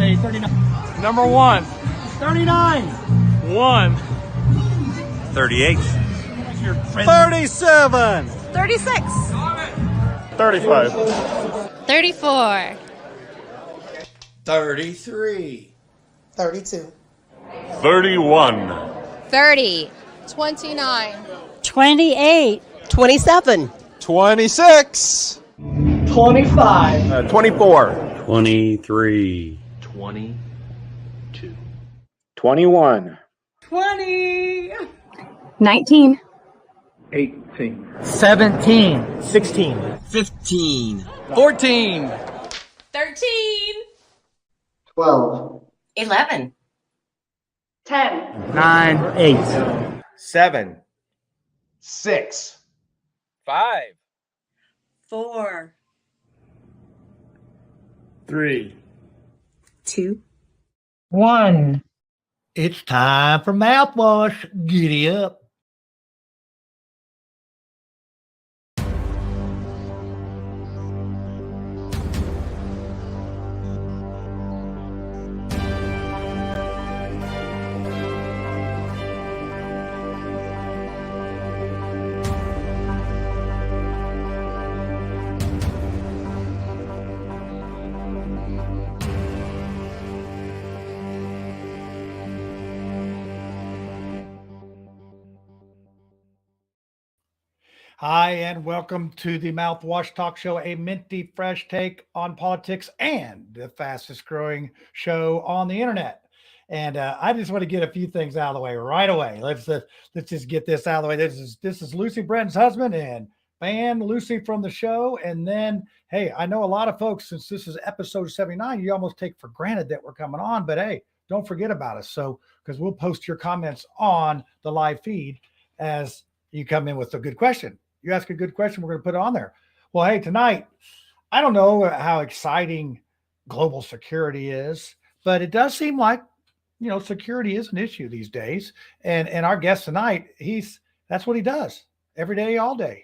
say 39. Number 1. 39. 1. 38. 37. 36. 35. 34. 33. 32. 31. 30. 29. 28. 27. 26. 25. 24. 23. 22. 21. 20. 19. 18. 17. 16. 15. 14. 13. 12. 11. 10. 9. 8. 7. 6. 5. 4. 3. 2. 1. It's time for mouthwash. Giddy up. Hi, and welcome to the Mouthwash Talk Show, a minty fresh take on politics and the fastest growing show on the internet. And I just want to get a few things out of the way right away. Let's just get this out of the way. This is Lucy Brenton's husband and ban Lucy from the show. And then, hey, I know a lot of folks, since this is episode 79, you almost take for granted that we're coming on. But hey, don't forget about us. So, because we'll post your comments on the live feed as you come in with a good question. You ask a good question, we're going to put it on there. Well, hey, tonight, I don't know how exciting global security is, but it does seem like, you know, security is an issue these days. And our guest tonight, that's what he does every day, all day,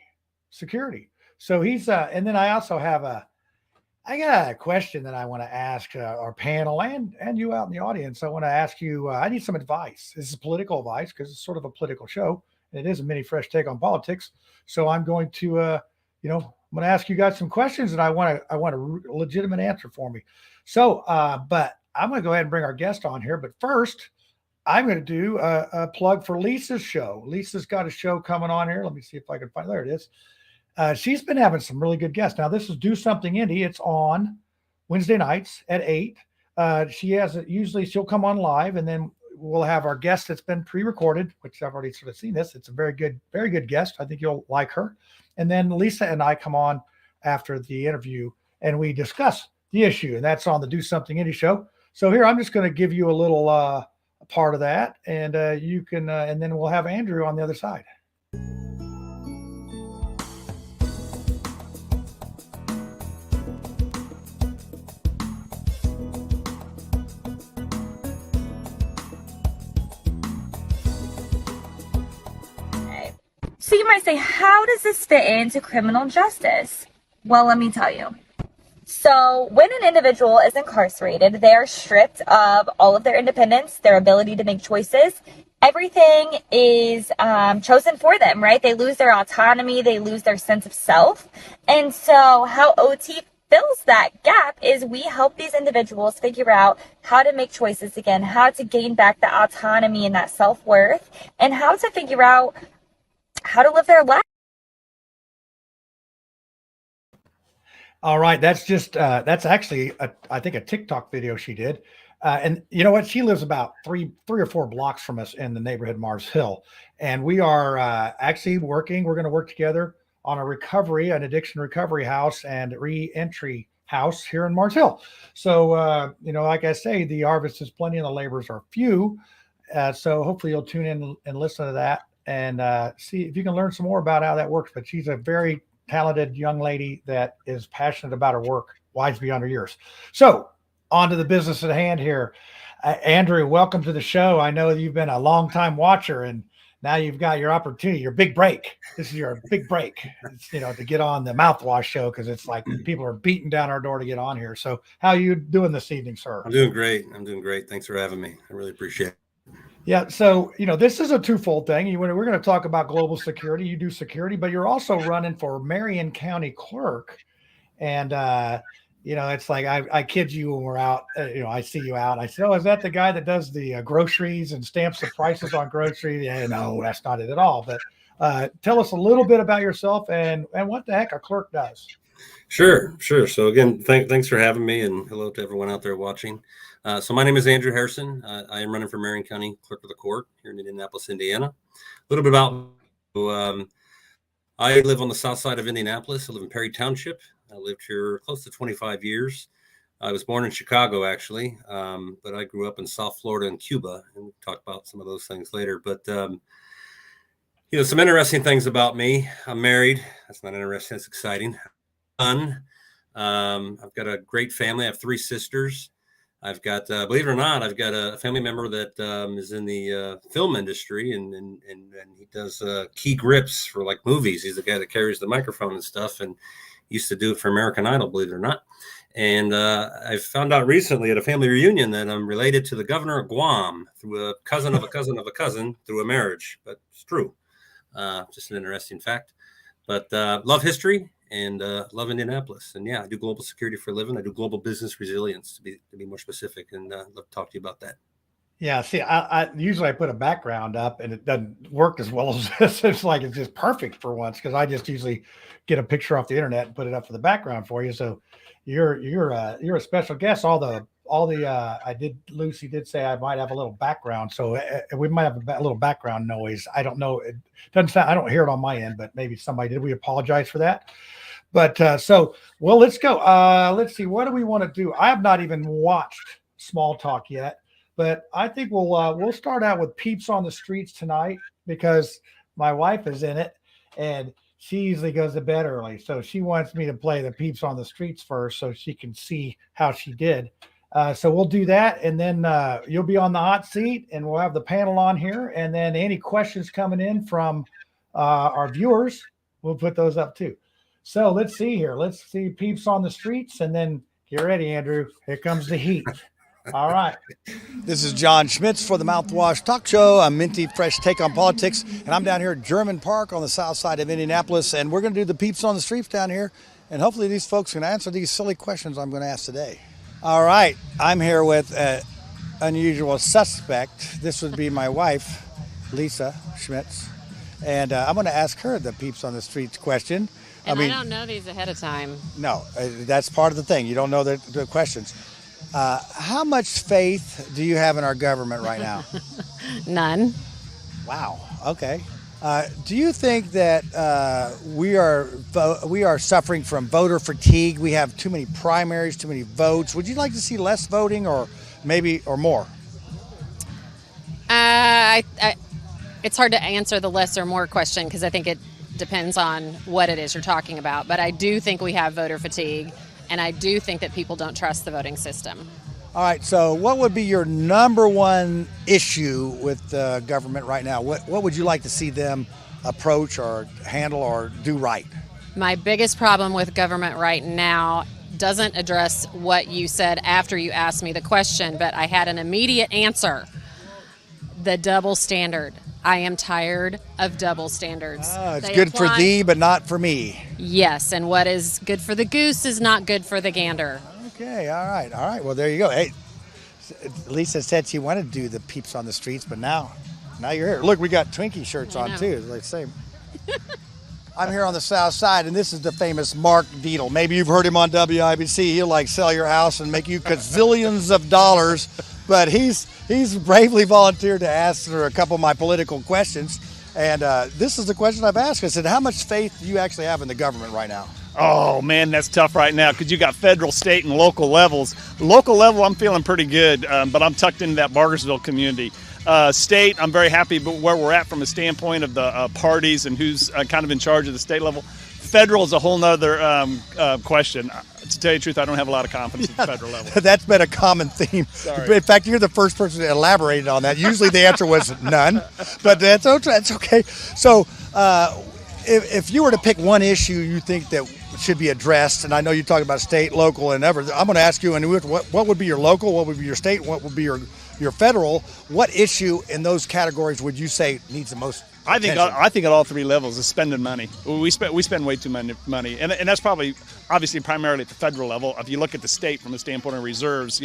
security. So he's, and then I also have I got a question that I want to ask our panel and you out in the audience. I want to ask you, I need some advice. This is political advice because it's sort of a political show. It is a mini fresh take on politics. So I'm going to, I'm going to ask you guys some questions, and I want a legitimate answer for me. So, but I'm going to go ahead and bring our guest on here. But first, I'm going to do a plug for Lisa's show. Lisa's got a show coming on here. Let me see if I can find. There it is. She's been having some really good guests. Now, this is Do Something Indie. It's on Wednesday nights at 8. Usually she'll come on live, and then we'll have our guest that's been pre-recorded, which I've already sort of seen this. It's a very good guest. I think you'll like her. And then Lisa and I come on after the interview and we discuss the issue, and that's on the Do Something Indie show. So here, I'm just going to give you a little part of that, and you can, and then we'll have Andrew on the other side. So you might say, how does this fit into criminal justice? Well, let me tell you. So when an individual is incarcerated, they are stripped of all of their independence, their ability to make choices. Everything is chosen for them, right? They lose their autonomy. They lose their sense of self. And so how OT fills that gap is we help these individuals figure out how to make choices again, how to gain back the autonomy and that self-worth, and how to figure out how to live their life. All right. That's just, that's actually, I think a TikTok video she did. And you know what? She lives about three or four blocks from us in the neighborhood, Mars Hill. And we are actually working, we're going to work together on an addiction recovery house and re-entry house here in Mars Hill. So, like I say, the harvest is plenty and the labors are few. So hopefully you'll tune in and listen to that and see if you can learn some more about how that works. But she's a very talented young lady that is passionate about her work, wise beyond her years. So on to the business at hand here. Andrew, welcome to the show. I know you've been a long time watcher, and now you've got your opportunity, your big break. This is your big break, to get on the Mouthwash show, because it's like people are beating down our door to get on here. So how are you doing this evening, sir? I'm doing great. Thanks for having me. I really appreciate it. Yeah. So, this is a twofold thing. We're going to talk about global security. You do security, but you're also running for Marion County Clerk. And, it's like I kid you when we're out, I see you out. I say, oh, is that the guy that does the groceries and stamps the prices on groceries? Yeah, no, that's not it at all. But tell us a little bit about yourself and what the heck a clerk does. Sure. So again, thanks for having me, and hello to everyone out there watching. So my name is Andrew Harrison. I am running for Marion County Clerk of the Court here in Indianapolis, Indiana. A little bit about I live on the south side of Indianapolis. I live in Perry Township. I lived here close to 25 years. I was born in Chicago, actually, but I grew up in South Florida and Cuba, and we'll talk about some of those things later. But, some interesting things about me. I'm married. That's not interesting. That's exciting. I've got a great family. I have 3 sisters. I've got, believe it or not, I've got a family member that is in the film industry, and he does key grips for like movies. He's the guy that carries the microphone and stuff, and used to do it for American Idol, believe it or not. And I found out recently at a family reunion that I'm related to the governor of Guam through a cousin of a cousin of a cousin through a marriage. But it's true. Just an interesting fact. But love history and love Indianapolis. And yeah, I do global security for a living. I do global business resilience, to be more specific, and love to talk to you about that. Yeah, see, I usually put a background up, and it doesn't work as well as this. It's like it's just perfect for once, because I just usually get a picture off the internet and put it up for the background for you. So you're a special guest. Lucy did say I might have a little background, so we might have a little background noise. I don't know. It doesn't sound. I don't hear it on my end, but maybe somebody did. We apologize for that. But let's go. Let's see. What do we want to do? I have not even watched Small Talk yet. But I think we'll start out with Peeps on the Streets tonight, because my wife is in it, and she usually goes to bed early. So she wants me to play the Peeps on the Streets first, so she can see how she did. So we'll do that, and then you'll be on the hot seat, and we'll have the panel on here. And then any questions coming in from our viewers, we'll put those up too. So let's see here. Let's see Peeps on the Streets, and then get ready, Andrew. Here comes the heat. All right. This is John Schmitz for the Mouthwash Talk Show, a minty fresh take on politics. And I'm down here at German Park on the south side of Indianapolis, and we're going to do the Peeps on the Streets down here. And hopefully these folks can answer these silly questions I'm going to ask today. All right. I'm here with an unusual suspect. This would be my wife, Lisa Schmitz. And I'm going to ask her the Peeps on the Streets question. And I don't know these ahead of time. No, that's part of the thing. You don't know the questions. How much faith do you have in our government right now? None. Wow. Okay. Do you think that we are suffering from voter fatigue? We have too many primaries, too many votes. Would you like to see less voting, or more? It's hard to answer the less or more question, because I think it depends on what it is you're talking about. But I do think we have voter fatigue. And I do think that people don't trust the voting system. All right. So what would be your number one issue with the government right now? What would you like to see them approach or handle or do right? My biggest problem with government right now doesn't address what you said after you asked me the question, but I had an immediate answer. The double standard. I am tired of double standards. It's good for thee, but not for me. Yes, and what is good for the goose is not good for the gander. Okay, all right. Well, there you go. Hey, Lisa said she wanted to do the Peeps on the Streets, but now you're here. Look, we got Twinkie shirts on too. It's like the same. I'm here on the south side, and this is the famous Mark Deedle. Maybe you've heard him on WIBC. He'll sell your house and make you gazillions of dollars. But he's bravely volunteered to answer a couple of my political questions. And this is the question I've asked. I said, how much faith do you actually have in the government right now? Oh, man, that's tough right now, because you got federal, state, and local levels. Local level, I'm feeling pretty good, but I'm tucked into that Bargersville community. State, I'm very happy where we're at from a standpoint of the parties and who's kind of in charge of the state level. federal is a whole nother question. To tell you the truth, I don't have a lot of confidence at the federal level. That's been a common theme. Sorry. In fact, you're the first person to elaborate on that. Usually the answer was none, but that's okay. So if you were to pick one issue you think that should be addressed, and I know you talk about state, local, and ever, I'm going to ask you, and what would be your local, what would be your state, what would be your federal? What issue in those categories would you say needs the most attention? I think at all three levels is spending money. We spend way too much money, and that's probably obviously primarily at the federal level. If you look at the state from the standpoint of reserves,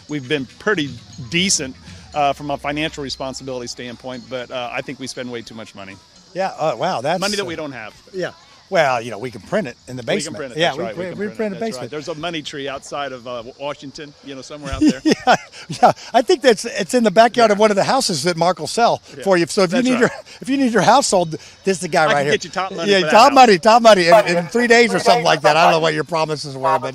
we've been pretty decent from a financial responsibility standpoint, but I think we spend way too much money. Yeah. Wow. That's money that we don't have. Yeah. Well, we can print it in the basement. We can print it. Yeah, That's right. we print it in the basement. Right. There's a money tree outside of Washington, somewhere out there. yeah. I think it's in the backyard of one of the houses that Mark will sell for you. So if you need your house sold, this is the guy right here. Get you top money. Yeah, for top money in 3 days or something like that. I don't know what your promises were, but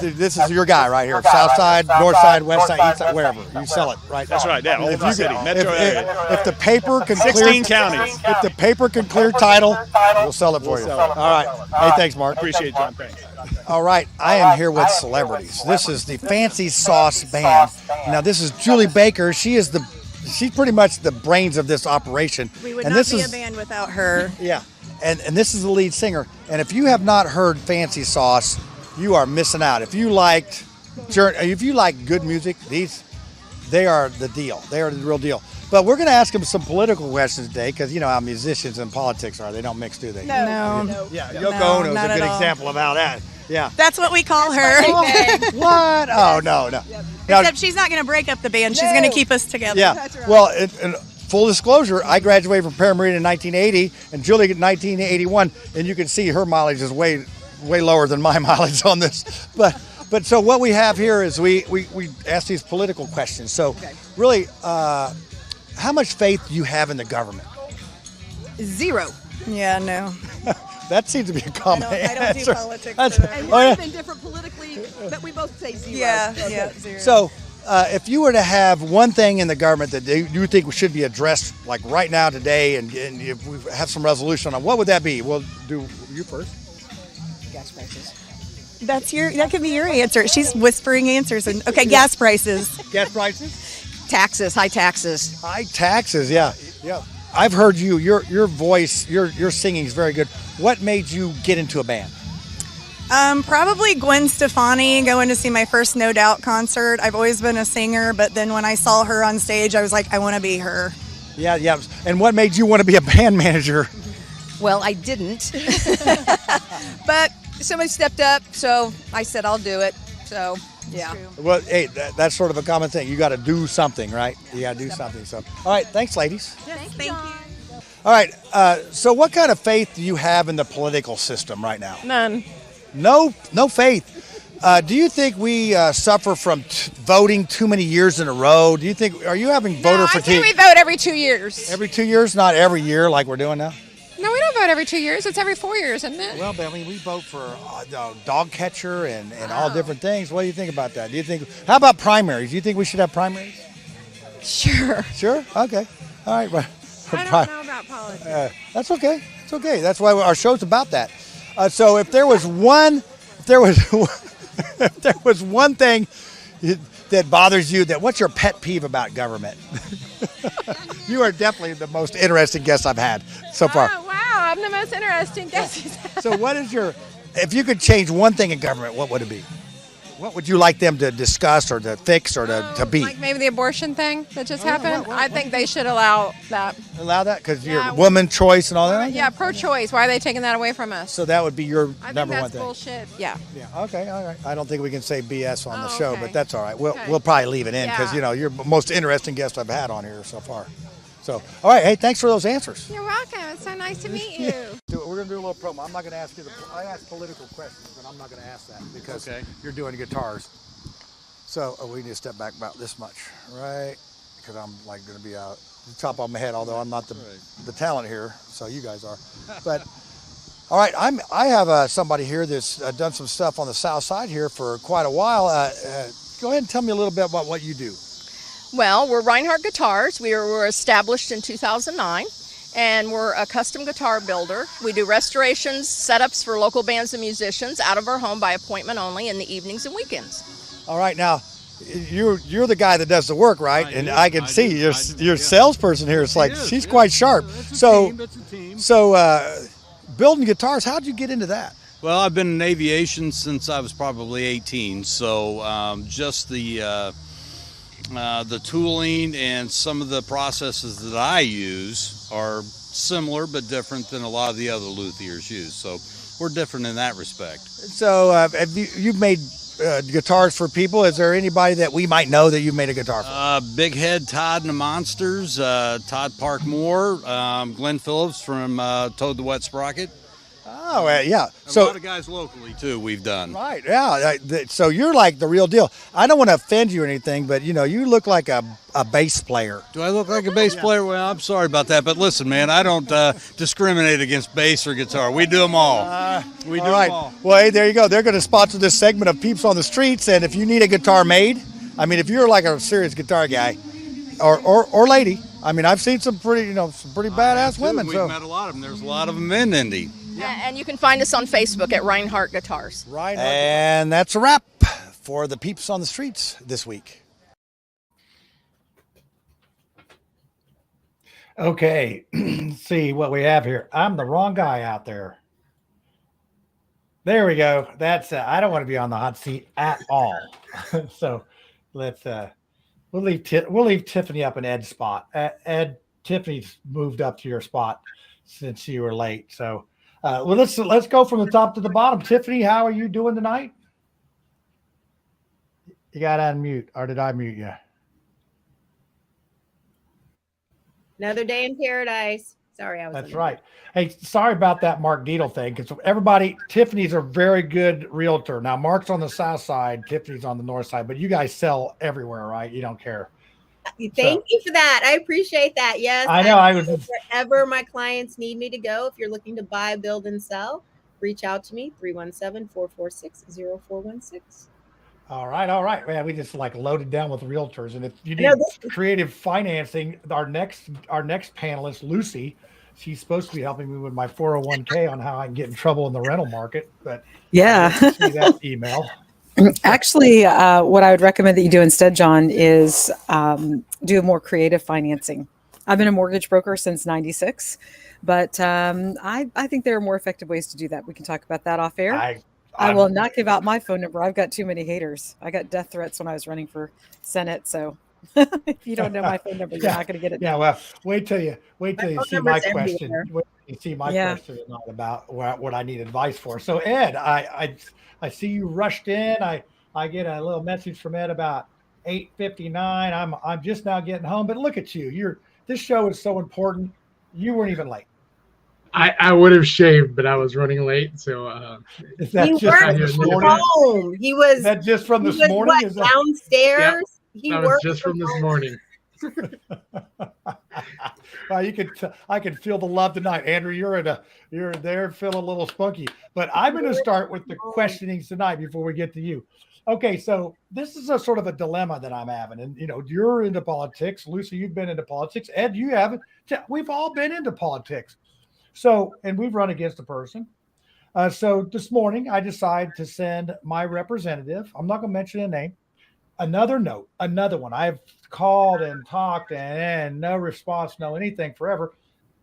this is your guy right here. South side, north side, west side, east side, wherever you sell it. Right. That's right. Yeah. Oklahoma City, metro area. If the paper can 16 counties. If the paper can clear title, we'll sell it for you. All right. Hey, thanks, Mark. Appreciate it, John. Thanks. All right, I am here with celebrities. This is the Fancy Sauce Band. Now, this is Julie Baker. She's pretty much the brains of this operation. We would not be a band without her. Yeah, and this is the lead singer. And if you have not heard Fancy Sauce, you are missing out. If you like good music, they are the deal. They are the real deal. But we're going to ask them some political questions today because you know how musicians and politics are. They don't mix, do they? No. Yeah, Yoko Ono is a good example of how that. Yeah. That's what we call her. What? Oh, no. Yep. Except she's not going to break up the band. She's going to keep us together. Yeah. That's right. Well, and full disclosure, I graduated from Paramarine in 1980 and Julie in 1981. And you can see her mileage is way lower than my mileage on this. But so what we have here is we ask these political questions. So really, how much faith do you have in the government? 0. Yeah, no. That seems to be a common I don't do politics. And we're even different politically, but we both say 0. Yeah, 0. So if you were to have one thing in the government that you think should be addressed like right now today and if we have some resolution on, what would that be? We'll do you first. Gas prices. That could be your answer. She's whispering answers. Okay, gas prices. Gas prices? Taxes, high taxes. High taxes, yeah. I've heard you. Your voice, your singing is very good. What made you get into a band? Probably Gwen Stefani, going to see my first No Doubt concert. I've always been a singer, but then when I saw her on stage, I was like, I want to be her. Yeah. And what made you want to be a band manager? Well, I didn't. But somebody stepped up, so I said I'll do it. So, yeah. Well, hey, that's sort of a common thing. You got to do something, right? You got to do something. So, all right, thanks, ladies. Yes, thank you. All right, so what kind of faith do you have in the political system right now? None. No faith. Do you think we suffer from voting too many years in a row? Are you having voter fatigue? I think we vote every 2 years. Every 2 years, not every year like we're doing now? No, we don't vote every 2 years. It's every 4 years, isn't it? Well, I mean, we vote for dog catcher and all different things. What do you think about that? How about primaries? Do you think we should have primaries? Sure. Sure? Okay. All right. Well, I don't know about politics. That's okay. It's okay. That's why our show's about that. So if there was one thing that bothers you, what's your pet peeve about government? You are definitely the most interesting guest I've had so far. Oh, wow. I'm the most interesting guest you've had. So if you could change one thing in government, what would it be? What would you like them to discuss or to fix or to be? Like maybe the abortion thing that just happened. I think they should allow that. Allow that? Because you're woman choice and all that? Yeah, pro-choice. Why are they taking that away from us? So that would be your I think number one that's thing? bullshit. Yeah. Yeah. Okay. All right. I don't think we can say BS on the show, okay. but that's all right. We'll Okay. we'll probably leave it in because you're the most interesting guest I've had on here so far. So, all right. Hey, thanks for those answers. You're welcome. It's so nice to meet you. We're going to do a little promo. I'm not going to ask you I ask political questions, but I'm not going to ask that because you're doing guitars. So we need to step back about this much, right? Because I'm like going to be out the top of my head, although I'm not the talent here, so you guys are. But all right, I have somebody here that's done some stuff on the south side here for quite a while. Go ahead and tell me a little bit about what you do. Well, we're Reinhardt Guitars. We were established in 2009, and we're a custom guitar builder. We do restorations, setups for local bands and musicians out of our home by appointment only in the evenings and weekends. All right, now you're the guy that does the work, right? And I can see your salesperson here. It's like she's quite sharp. So building guitars, how'd you get into that? Well, I've been in aviation since I was probably 18, so just the tooling and some of the processes that I use are similar but different than a lot of the other luthiers use. So we're different in that respect. So have you've made guitars for people? Is there anybody that we might know that you've made a guitar for? Big Head Todd and the Monsters, Todd Parkmore, Glenn Phillips from Toad the Wet Sprocket. Oh, yeah. So a lot of guys locally too we've done. Right, yeah. So you're like the real deal. I don't want to offend you or anything, but you look like a bass player. Do I look like a bass player? Well, I'm sorry about that, but listen, man, I don't discriminate against bass or guitar. We do them all. We do them all. Well, hey, there you go. They're going to sponsor this segment of Peeps on the Streets, and if you need a guitar made, I mean, if you're like a serious guitar guy or lady, I mean, I've seen some pretty badass women. We've met a lot of them. There's a lot of them in Indy. Yeah. And you can find us on Facebook at Reinhardt Guitars. And that's a wrap for the Peeps on the Streets this week. Okay, let's see what we have here. I'm the wrong guy out there. There we go. That's I don't want to be on the hot seat at all. So let's we'll leave Tiffany up in Ed's spot. Ed, Tiffany's moved up to your spot since you were late. So well, let's go from the top to the bottom. Tiffany, how are you doing tonight? You got to unmute, or did I mute you? Another day in paradise. Sorry, I was. That's right. Hey, sorry about that Mark Deedle thing, because everybody, Tiffany's a very good realtor. Now, Mark's on the south side, Tiffany's on the north side, but you guys sell everywhere, right? You don't care. Thank you for that. I appreciate that. Yes, I know. I was wherever my clients need me to go. If you're looking to buy, build, and sell, reach out to me, 317-446-0416. All right. Man, we just like loaded down with realtors. And if you need creative financing, our next panelist, Lucy, she's supposed to be helping me with my 401k on how I can get in trouble in the rental market. But yeah, I didn't see that email. Actually, what I would recommend that you do instead, John, is do more creative financing. I've been a mortgage broker since '96, but I think there are more effective ways to do that. We can talk about that off air. I will not give out my phone number. I've got too many haters. I got death threats when I was running for Senate. So if you don't know my phone number, you're not going to get it. Yeah, well, wait till you see my question. Wait till you see my question tonight about what I need advice for. So Ed, I see you rushed in. I get a little message from Ed about 8:59. I'm just now getting home, but look at you. This show is so important. You weren't even late. I would have shaved, but I was running late. So is that he just from this morning? Home. He was. Is that just from this morning? What, downstairs? Yeah, that was just from this morning. Well, I can feel the love tonight, Andrew. You're there, feel a little spunky. But I'm going to start with the questionings tonight before we get to you. Okay, so this is a sort of a dilemma that I'm having, and you're into politics. Lucy, you've been into politics. Ed, you haven't. We've all been into politics. So, and we've run against a person. So this morning, I decided to send my representative, I'm not going to mention a name, another one. I've called and talked and no response, no anything forever.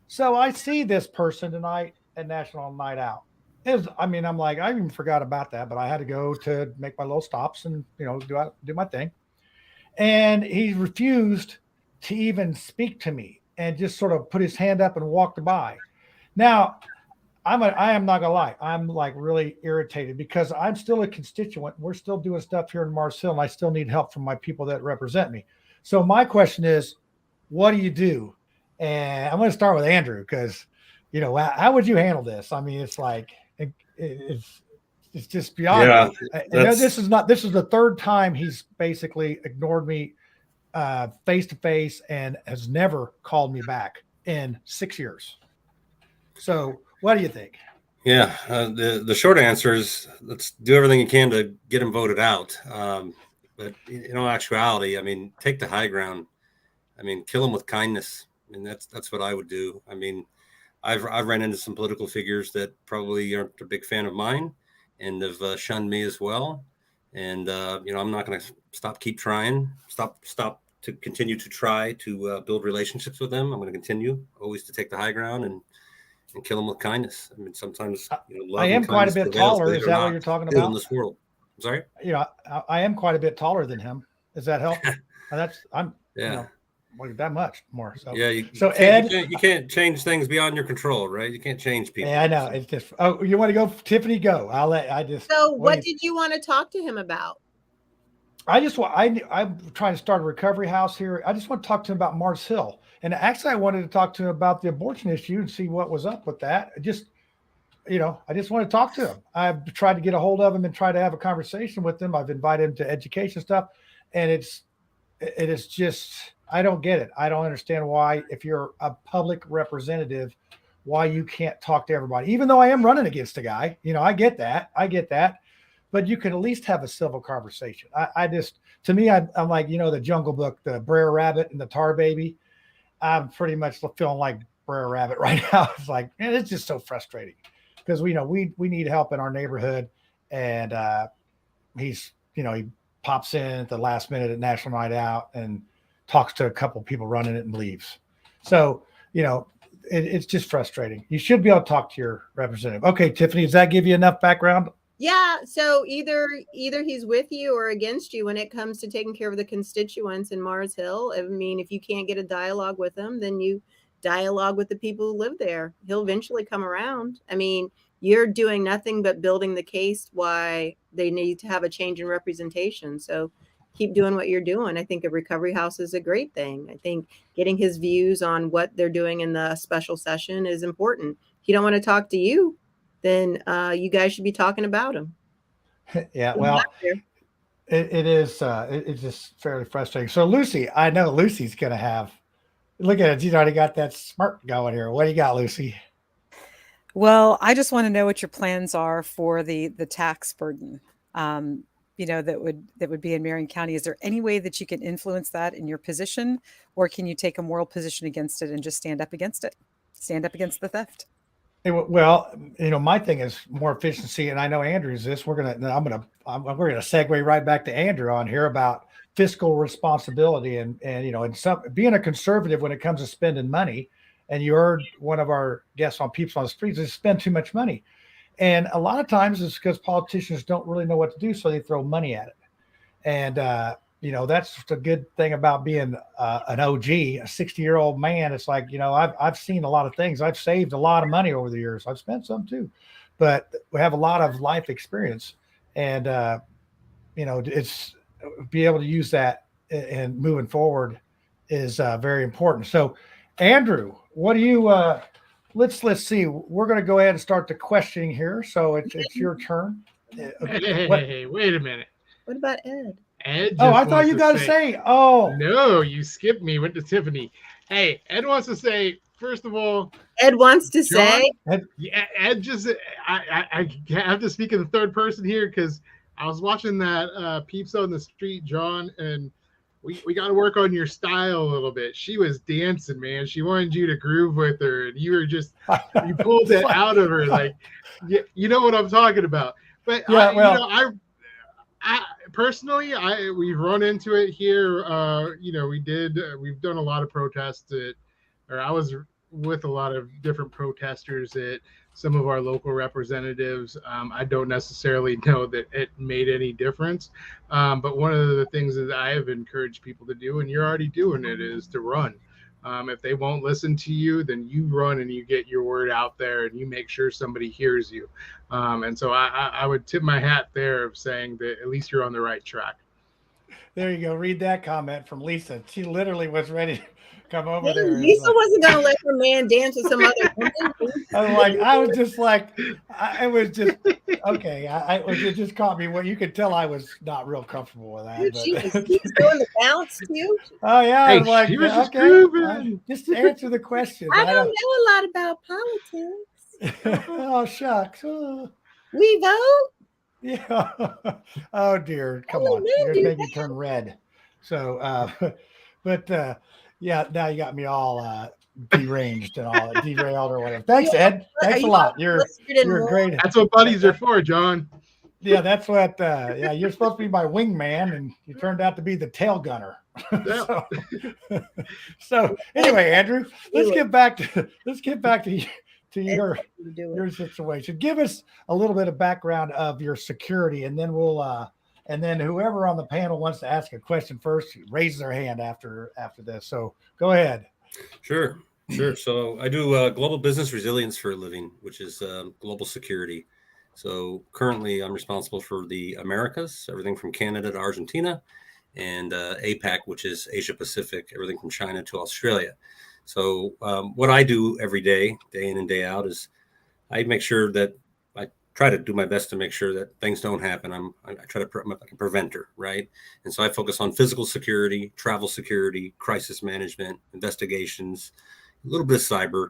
So I see this person tonight at National Night Out. I'm like, I even forgot about that, but I had to go to make my little stops and, do my thing. And he refused to even speak to me and just sort of put his hand up and walked by. Now, I am not gonna lie. I'm like really irritated because I'm still a constituent. We're still doing stuff here in Mars Hill, and I still need help from my people that represent me. So my question is, what do you do? And I'm going to start with Andrew because, how would you handle this? I mean, it's like it's just beyond. Yeah, this is the third time he's basically ignored me face to face and has never called me back in 6 years. So what do you think? Yeah, the short answer is let's do everything you can to get him voted out. But in actuality, take the high ground. Kill him with kindness. And that's what I would do. I mean, I've ran into some political figures that probably aren't a big fan of mine and have shunned me as well. And, I'm not going to stop to continue to try to build relationships with them. I'm going to continue always to take the high ground and kill them with kindness. I mean, sometimes love I am and quite a kindness bit prevails, taller. believe Is it or that what not, you're talking still in about? this world. I'm sorry. I am quite a bit taller than him. Does that help? I'm Yeah. like that much more. So Yeah. Ed, you can't change things beyond your control, right? You can't change people. yeah, I know. It's just. Oh, you want to go, Tiffany? Go. So what did you want to talk to him about? I'm trying to start a recovery house here. I just want to talk to him about Mars Hill. And actually, I wanted to talk to him about the abortion issue and see what was up with that. I just want to talk to him. I've tried to get a hold of him and try to have a conversation with him. I've invited him to education stuff. And it is just, I don't get it. I don't understand why, if you're a public representative, why you can't talk to everybody, even though I am running against a guy. I get that. But you can at least have a civil conversation. To me, I'm like, the Jungle Book, the Brer Rabbit and the Tar Baby. I'm pretty much feeling like Brer Rabbit right now. It's like, man, it's just so frustrating because we need help in our neighborhood. And he pops in at the last minute at National Night Out and talks to a couple of people running it and leaves. So, it's just frustrating. You should be able to talk to your representative. Okay, Tiffany, does that give you enough background? Yeah, so either he's with you or against you when it comes to taking care of the constituents in Mars Hill. I mean, if you can't get a dialogue with them, then you dialogue with the people who live there. He'll eventually come around. I mean, you're doing nothing but building the case why they need to have a change in representation. So keep doing what you're doing. I think a recovery house is a great thing. I think getting his views on what they're doing in the special session is important. If you don't want to talk to you, then you guys should be talking about him. Yeah, well, it's just fairly frustrating. So Lucy, I know Lucy's going to have, look at it. She's already got that smirk going here. What do you got, Lucy? Well, I just want to know what your plans are for the tax burden, that would be in Marion County. Is there any way that you can influence that in your position, or can you take a moral position against it and just stand up against it? Stand up against the theft? Well, my thing is more efficiency, and I know Andrew's this. We're gonna segue right back to Andrew on here about fiscal responsibility and being a conservative when it comes to spending money. And you heard one of our guests on Peeps on the Streets is spend too much money, and a lot of times it's because politicians don't really know what to do, so they throw money at it. And that's just a good thing about being an OG, a 60-year-old man. It's like, I've seen a lot of things. I've saved a lot of money over the years. I've spent some too, but we have a lot of life experience, and it's be able to use that and moving forward is very important. So, Andrew, what do you? Let's see. We're going to go ahead and start the questioning here. So it's your turn. Hey, wait a minute. What about Ed? Ed. I thought you got to say. Oh no, you skipped me. Went to Tiffany. Hey, Ed wants to say. First of all, Ed wants to say. Ed just. I have to speak in the third person here because I was watching that Peeps on the Street, John, and we got to work on your style a little bit. She was dancing, man. She wanted you to groove with her, and you were just you pulled it out of her, like you know what I'm talking about. But yeah, I personally, we've run into it here. We've done a lot of protests I was with a lot of different protesters at some of our local representatives. I don't necessarily know that it made any difference. But one of the things that I have encouraged people to do, and you're already doing it, is to run. If they won't listen to you, then you run and you get your word out there and you make sure somebody hears you. And so I would tip my hat there of saying that at least you're on the right track. There you go. Read that comment from Lisa. She literally was ready to come over there. Lisa wasn't going to let her man dance with some other woman. I was just like, it was just, okay. It just caught me. Well, you could tell I was not real comfortable with that. Dude, she was doing the bounce too. Oh, yeah. Hey, I was like, she was just just answer the question. I don't know a lot about politics. Oh, shucks. We vote? Yeah. Oh, dear. Come on. You're making me turn red. So, yeah, now you got me all deranged and all that, derailed or whatever. Thanks, Ed. Thanks a lot. You're great. That's what buddies are for, John. Yeah, that's what. Yeah, you're supposed to be my wingman, and you turned out to be the tail gunner. so anyway, Andrew, let's get back to your situation. Give us a little bit of background of your security, and then we'll and then whoever on the panel wants to ask a question first, raise their hand after this. So go ahead. Sure. So I do global business resilience for a living, which is global security. So currently I'm responsible for the Americas, everything from Canada to Argentina, and APAC, which is Asia Pacific, everything from China to Australia. So what I do every day, day in and day out, is I make sure that I try to do my best to make sure that things don't happen. I try to I'm like a preventer, right? And so I focus on physical security, travel security, crisis management, investigations, a little bit of cyber,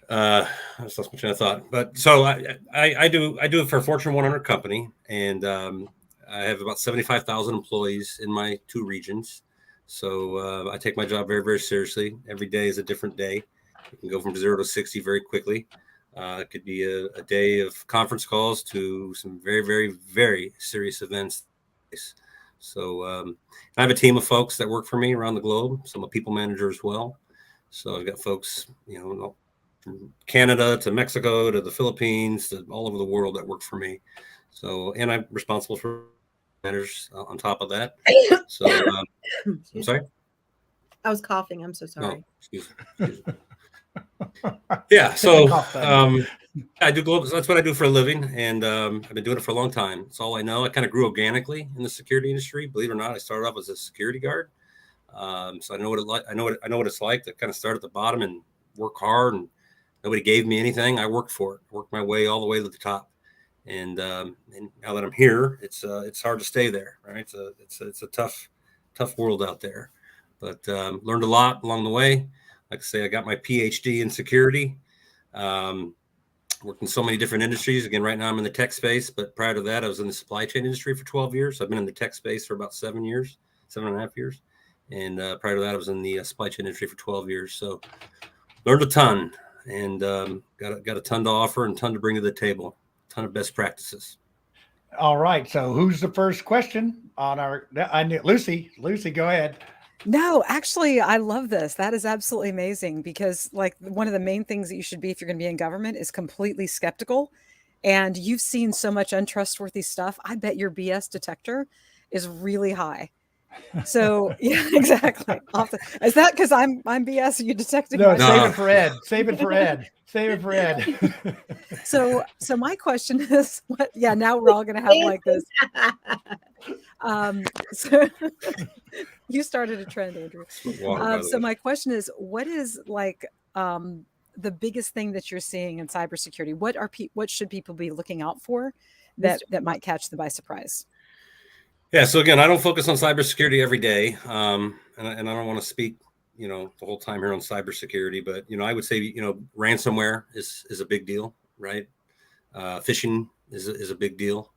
I just lost my train of thought. But so I do it for a Fortune 100 company, and I have about 75,000 employees in my 2 regions. So I take my job very, very seriously. Every day is a different day. It can go from 0 to 60 very quickly. It could be a day of conference calls to some very, very, very serious events. So I have a team of folks that work for me around the globe. So I'm a people manager as well. So I've got folks, from Canada to Mexico to the Philippines to all over the world that work for me. So, and I'm responsible for matters on top of that. So, I'm sorry. I was coughing. I'm so sorry. Oh, excuse me. Yeah. So, I do global. That's what I do for a living, and I've been doing it for a long time. It's all I know. I kind of grew organically in the security industry. Believe it or not, I started off as a security guard. So I know what it like. I know what it's like to kind of start at the bottom and work hard, and nobody gave me anything. I worked for it. Worked my way all the way to the top. And now that I'm here, it's hard to stay there, right? It's a tough world out there, but learned a lot along the way. Like I say, I got my PhD in security. Worked in so many different industries. Again, right now I'm in the tech space, but prior to that, I was in the supply chain industry for 12 years. So I've been in the tech space for about 7 years, 7.5 years. And prior to that, I was in the supply chain industry for 12 years. So learned a ton, and got a ton to offer and a ton to bring to the table. A ton of best practices. All right. So who's the first question on our? I knew Lucy. Lucy, go ahead. No, actually, I love this. That is absolutely amazing, because like one of the main things that you should be if you're going to be in government is completely skeptical. And you've seen so much untrustworthy stuff. I bet your BS detector is really high. So yeah, exactly. Is that because I'm BS and you detecting? No, save it for Ed. Save it for Ed. Save it for Ed. So my question is, what? Yeah, now we're all going to have like this. So you started a trend, Andrew. So my question is, what is like the biggest thing that you're seeing in cybersecurity? What should people be looking out for that might catch them by surprise? Yeah. So again, I don't focus on cybersecurity every day, and I don't want to speak, the whole time here on cybersecurity. But I would say, ransomware is a big deal, right? Phishing is a big deal.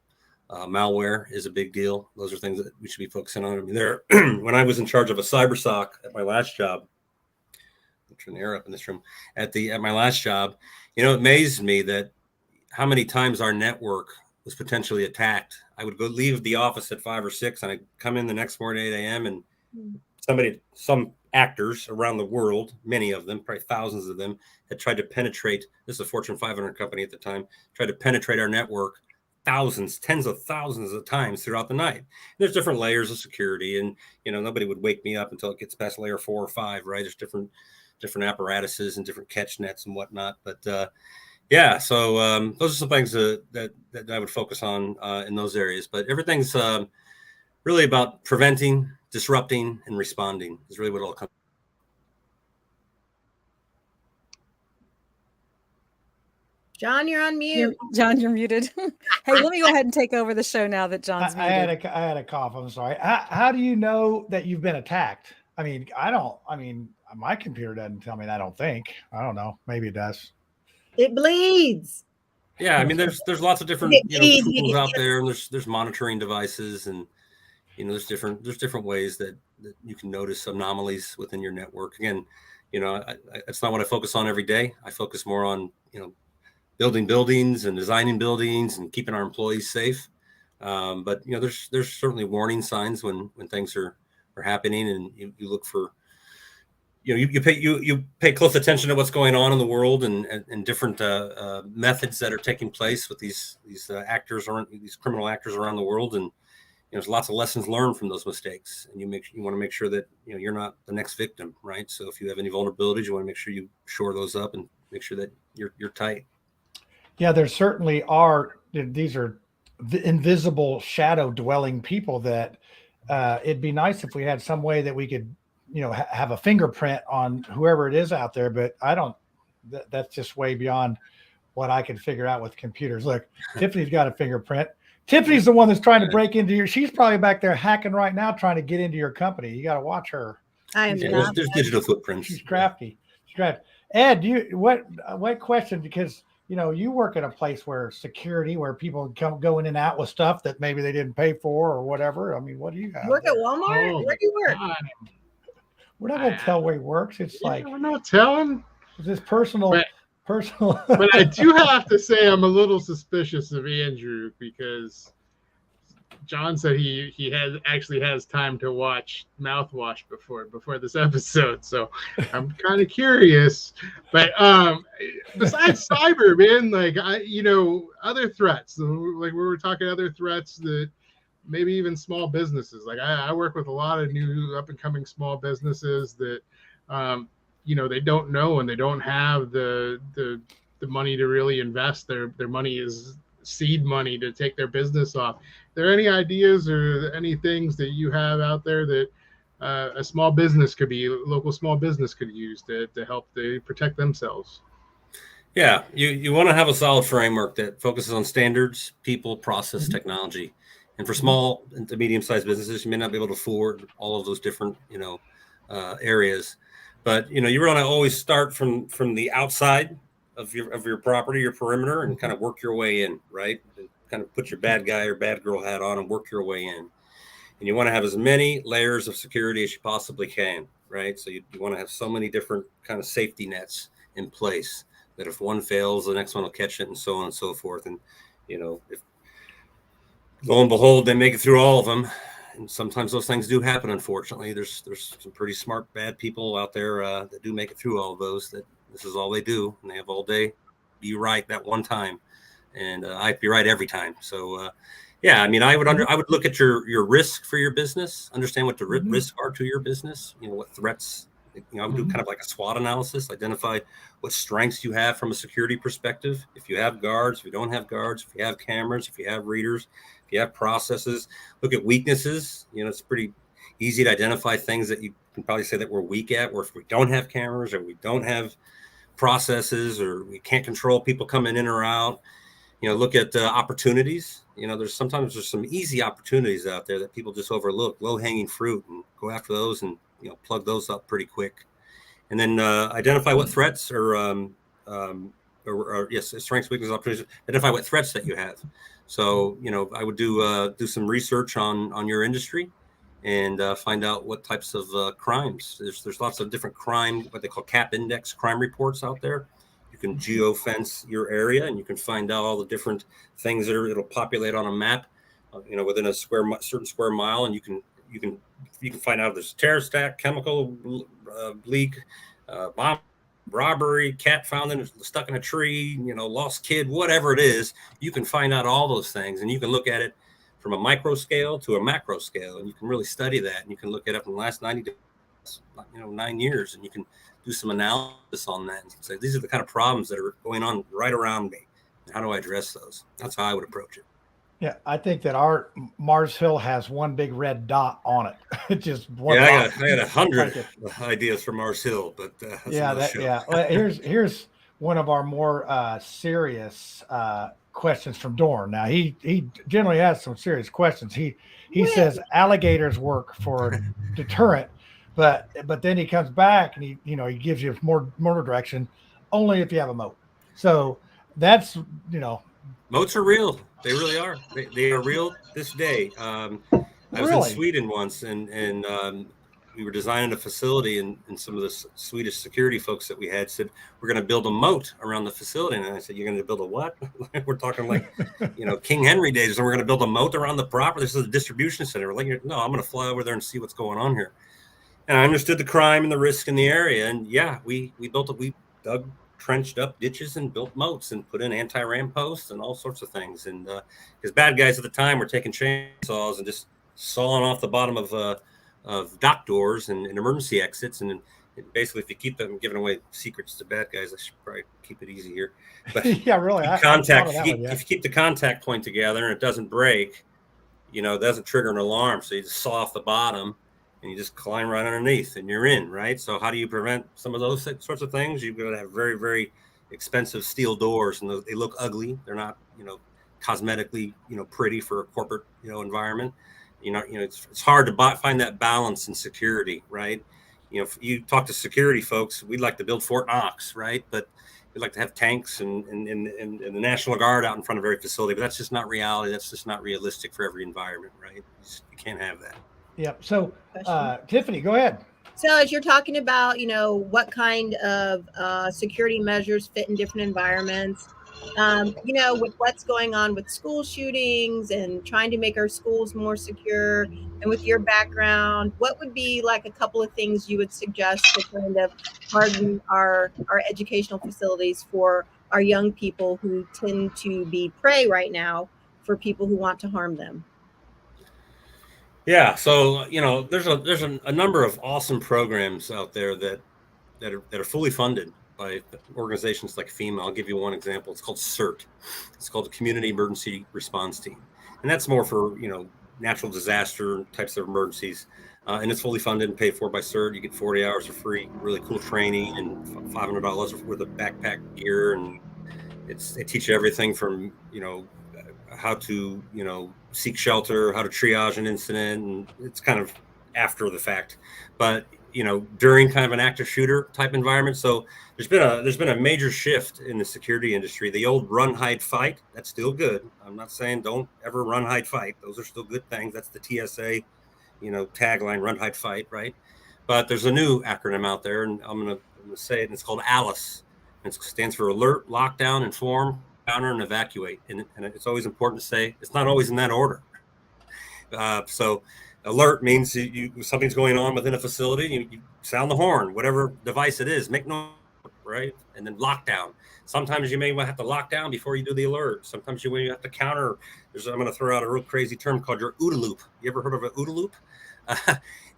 Malware is a big deal. Those are things that we should be focusing on. I mean, when I was in charge of a cyber SOC at my last job, I'll turn the air up in this room. At my last job, it amazed me that how many times our network was potentially attacked. I would leave the office at 5 or 6, and I'd come in the next morning at 8 a.m. and some actors around the world, many of them, probably thousands of them, had tried to penetrate. This is a Fortune 500 company at the time. Tried to penetrate our network thousands, tens of thousands of times throughout the night. There's different layers of security, and nobody would wake me up until it gets past layer 4 or 5. Right? There's different apparatuses and different catch nets and whatnot. But yeah, so those are some things that I would focus on in those areas. But everything's really about preventing, disrupting, and responding is really what it all comes. John, you're on mute. John, you're muted. Hey, let me go ahead and take over the show now that John's muted. I had a cough. I'm sorry. How do you know that you've been attacked? I mean, my computer doesn't tell me that, I don't think. I don't know. Maybe it does. It bleeds. Yeah, I mean, there's lots of different tools out there, and there's monitoring devices, and there's different ways that that you can notice anomalies within your network. Again, it's not what I focus on every day. I focus more on, building buildings and designing buildings and keeping our employees safe. But there's certainly warning signs when things are happening, and you look for, you pay close attention to what's going on in the world and different methods that are taking place with these actors, or these criminal actors around the world, and there's lots of lessons learned from those mistakes, and you want to make sure that you're not the next victim, right? So if you have any vulnerabilities, you want to make sure you shore those up and make sure that you're tight. Yeah, there certainly are. These are the invisible shadow dwelling people that it'd be nice if we had some way that we could, have a fingerprint on whoever it is out there. But I don't. That's just way beyond what I can figure out with computers. Look, Tiffany's got a fingerprint. Tiffany's the one that's trying to break into your. She's probably back there hacking right now, trying to get into your company. You got to watch her. I am not. There's digital footprints. She's crafty. Ed, what question? Because you work at a place where security, where people go in and out with stuff that maybe they didn't pay for or whatever. I mean, what do you have? You work at Walmart? Where do you work? We're not going to tell where he works. It's like we're not telling. It's this personal. But I do have to say I'm a little suspicious of Andrew, because John said he has time to watch Mouthwash before this episode, so I'm kind of curious. But besides cyber, man, like other threats, like we were talking, other threats that maybe even small businesses. Like I work with a lot of new up and coming small businesses that they don't know, and they don't have the money to really invest. Their money is seed money to take their business off. Are there any ideas or any things that you have out there that a local small business could use to help they protect themselves? Yeah, you want to have a solid framework that focuses on standards, people, process, technology. And for small to medium-sized businesses, you may not be able to afford all of those different areas. But you want to always start from the outside of your property, your perimeter, and kind of work your way in, right? And kind of put your bad guy or bad girl hat on and work your way in. And you want to have as many layers of security as you possibly can, right? So you want to have so many different kind of safety nets in place that if one fails, the next one will catch it, and so on and so forth. And if lo and behold, they make it through all of them. And sometimes those things do happen, unfortunately. There's some pretty smart, bad people out there that do make it through all of those, that this is all they do, and they have all day be right that one time. And I be right every time. So, I mean, I would look at your risk for your business, understand what the risks are to your business, what threats. I would do kind of like a SWOT analysis, identify what strengths you have from a security perspective. If you have guards, if you don't have guards, if you have cameras, if you have readers, if you have processes, look at weaknesses. It's pretty easy to identify things that you can probably say that we're weak at, or if we don't have cameras, or we don't have processes, or we can't control people coming in or out. Look at opportunities. There's sometimes some easy opportunities out there that people just overlook, low-hanging fruit, and go after those and plug those up pretty quick. And then identify what threats or strengths, weaknesses, opportunities. Identify what threats that you have. So I would do some research on your industry and find out what types of crimes. There's lots of different crime, what they call CAP index crime reports out there. You can geofence your area, and you can find out all the different things it'll populate on a map, within a certain square mile, and you can find out if there's a terrorist attack, chemical leak, bomb, robbery, cat found stuck in a tree, lost kid, whatever it is. You can find out all those things, and you can look at it from a micro scale to a macro scale, and you can really study that, and you can look at it from the last 90 days, 9 years, and you can do some analysis on that and say, these are the kind of problems that are going on right around me. How do I address those? That's how I would approach it. Yeah, I think that our Mars Hill has one big red dot on it. Just one. Yeah, I got 100 ideas for Mars Hill, but Well, here's one of our more serious questions from Dorn. Now he generally has some serious questions. He says alligators work for deterrent, but then he comes back and he gives you more direction only if you have a moat. So that's moats are real. They really are. They are real this day. I was in Sweden once, and we were designing a facility, and some of the Swedish security folks that we had said, we're going to build a moat around the facility. And I said, you're going to build a what? We're talking like, King Henry days, and we're going to build a moat around the property. This is a distribution center. We're like, no, I'm going to fly over there and see what's going on here. And I understood the crime and the risk in the area. And yeah, we dug trenched up ditches and built moats and put in anti-ram posts and all sorts of things. And because bad guys at the time were taking chainsaws and just sawing off the bottom of dock doors and emergency exits. And basically, if you keep them giving away secrets to bad guys, I should probably keep it easy here. But yeah, really. If you keep the contact point together and it doesn't break, it doesn't trigger an alarm. So you just saw off the bottom and you just climb right underneath and you're in, right? So how do you prevent some of those sorts of things? You've got to have very, very expensive steel doors, and they look ugly. They're not, cosmetically, pretty for a corporate, environment. It's hard to find that balance in security, right? If you talk to security folks, we'd like to build Fort Knox, right? But we'd like to have tanks and the National Guard out in front of every facility, but that's just not reality. That's just not realistic for every environment, right? You can't have that. Yeah. So, Tiffany, go ahead. So as you're talking about, what kind of security measures fit in different environments, with what's going on with school shootings and trying to make our schools more secure, and with your background, what would be like a couple of things you would suggest to kind of harden our educational facilities for our young people who tend to be prey right now for people who want to harm them? Yeah, so there's a number of awesome programs out there that are fully funded by organizations like FEMA. I'll give you one example. It's called CERT. It's called the Community Emergency Response Team, and that's more for natural disaster types of emergencies. And it's fully funded and paid for by CERT. You get 40 hours of free, really cool training, and $500 worth of backpack gear, and they teach you everything from how to seek shelter, how to triage an incident, and it's kind of after the fact, but during kind of an active shooter type environment. So there's been a major shift in the security industry. The old run, hide, fight, that's still good. I'm not saying don't ever run, hide, fight. Those are still good things. That's the TSA tagline, run, hide, fight, right? But there's a new acronym out there, and I'm gonna say it, and it's called ALICE. It stands for Alert, Lockdown, Inform, Counter, and Evacuate. And it's always important to say it's not always in that order. So alert means something's going on within a facility. You sound the horn, whatever device it is, make noise, right? And then lockdown. Sometimes you may have to lock down before you do the alert. Sometimes you may have to counter. I'm going to throw out a real crazy term called your OODA loop. You ever heard of an OODA loop?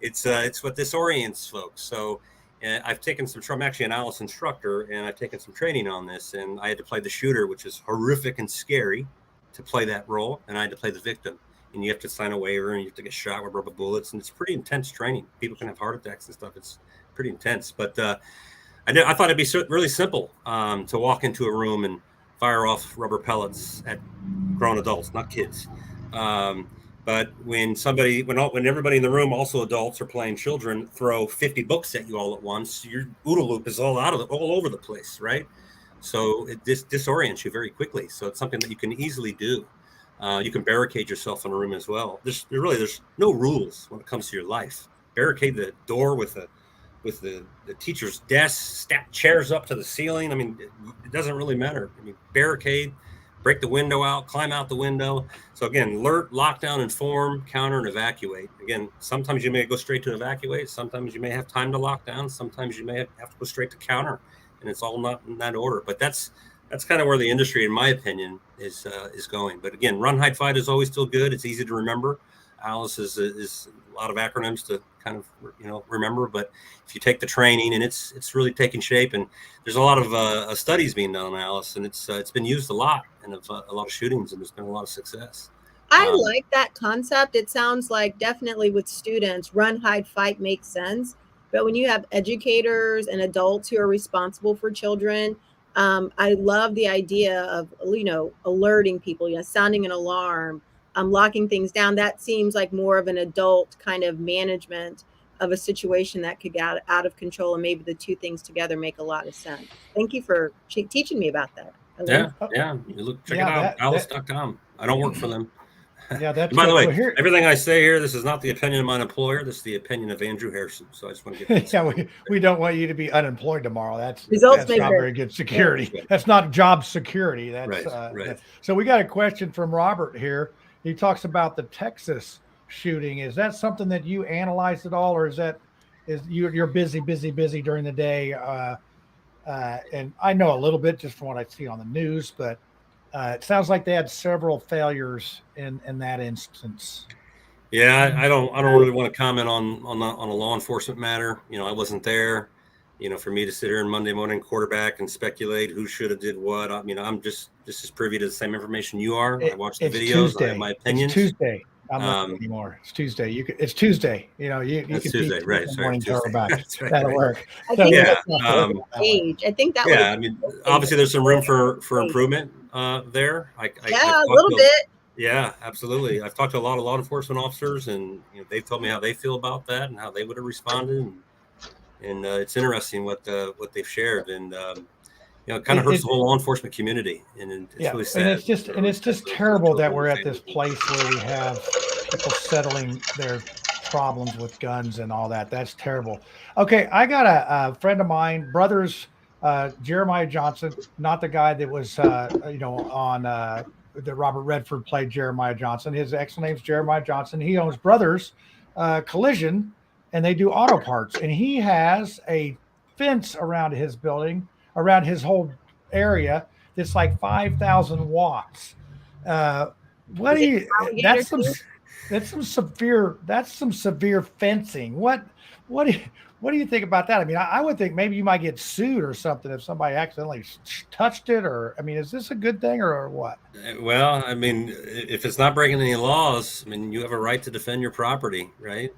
It's what disorients folks. So I've taken I'm actually an ALICE instructor, and I've taken some training on this, and I had to play the shooter, which is horrific and scary to play that role, and I had to play the victim. And you have to sign a waiver, and you have to get shot with rubber bullets, and it's pretty intense training. People can have heart attacks and stuff. It's pretty intense. But I thought it'd be really simple to walk into a room and fire off rubber pellets at grown adults, not kids. But when everybody in the room, also adults, are playing children, throw 50 books at you all at once, your OODA loop is all over the place, right? So it disorients you very quickly. So it's something that you can easily do. You can barricade yourself in a room as well. There's no rules when it comes to your life. Barricade the door with the teacher's desk, stack chairs up to the ceiling. I mean, it doesn't really matter. I mean, barricade, break the window out, climb out the window. So again, alert, lockdown, inform, counter, and evacuate. Again, sometimes you may go straight to evacuate. Sometimes you may have time to lock down. Sometimes you may have to go straight to counter, and it's all not in that order. But that's kind of where the industry, in my opinion, is going. But again, run, hide, fight is always still good. It's easy to remember. ALICE is a lot of acronyms to kind of remember, but if you take the training, and it's really taking shape, and there's a lot of studies being done on ALICE, and it's been used a lot in a lot of shootings, and there's been a lot of success. I like that concept. It sounds like definitely with students, run, hide, fight makes sense. But when you have educators and adults who are responsible for children, I love the idea of, alerting people, sounding an alarm, locking things down. That seems like more of an adult kind of management of a situation that could get out of control. And maybe the two things together make a lot of sense. Thank you for teaching me about that. Yeah. You check it out, alice.com. I don't work for them. Yeah, that's And by the good. way, Well, here, everything I say here, this is not the opinion of my employer. This is the opinion of Andrew Harrison. So I just want to get that. yeah, we don't want you to be unemployed tomorrow. That's Results not maker. very good security. That's not job security. That's right. So we got a question from Robert here. He talks about the Texas shooting. Is that something that you analyzed at all, or is you're busy during the day? And I know a little bit just from what I see on the news, but it sounds like they had several failures in that instance. Yeah, I don't really want to comment on a law enforcement matter. I wasn't there. For me to sit here on Monday morning quarterback and speculate who should have did what. I'm just as privy to the same information you are. I watch the videos. Tuesday. I have my opinions. It's Tuesday. I'm not anymore. It's Tuesday. It's Tuesday. You it's can Tuesday, right? Morning quarterback. Right, That'll right. work. I think age. I think that. Yeah, obviously there's some room for improvement there. A little bit. Yeah, absolutely. I've talked to a lot of law enforcement officers, and they've told me how they feel about that and how they would have responded. And it's interesting what they've shared, and it kind of hurts the whole law enforcement community, and it's really sad. And it's just terrible that we're at this place where we have people settling their problems with guns and all that. That's terrible. Okay, I got a friend of mine, brothers, Jeremiah Johnson, not the guy that was on that Robert Redford played Jeremiah Johnson. His actual name's Jeremiah Johnson. He owns Brothers Collision, and they do auto parts. And he has a fence around his building, around his whole area, that's like 5,000 watts. What do you? That's some severe fencing. What do you think about that? I mean, I would think maybe you might get sued or something if somebody accidentally touched it. Or, I mean, is this a good thing or what? Well, I mean, if it's not breaking any laws, I mean, you have a right to defend your property, right?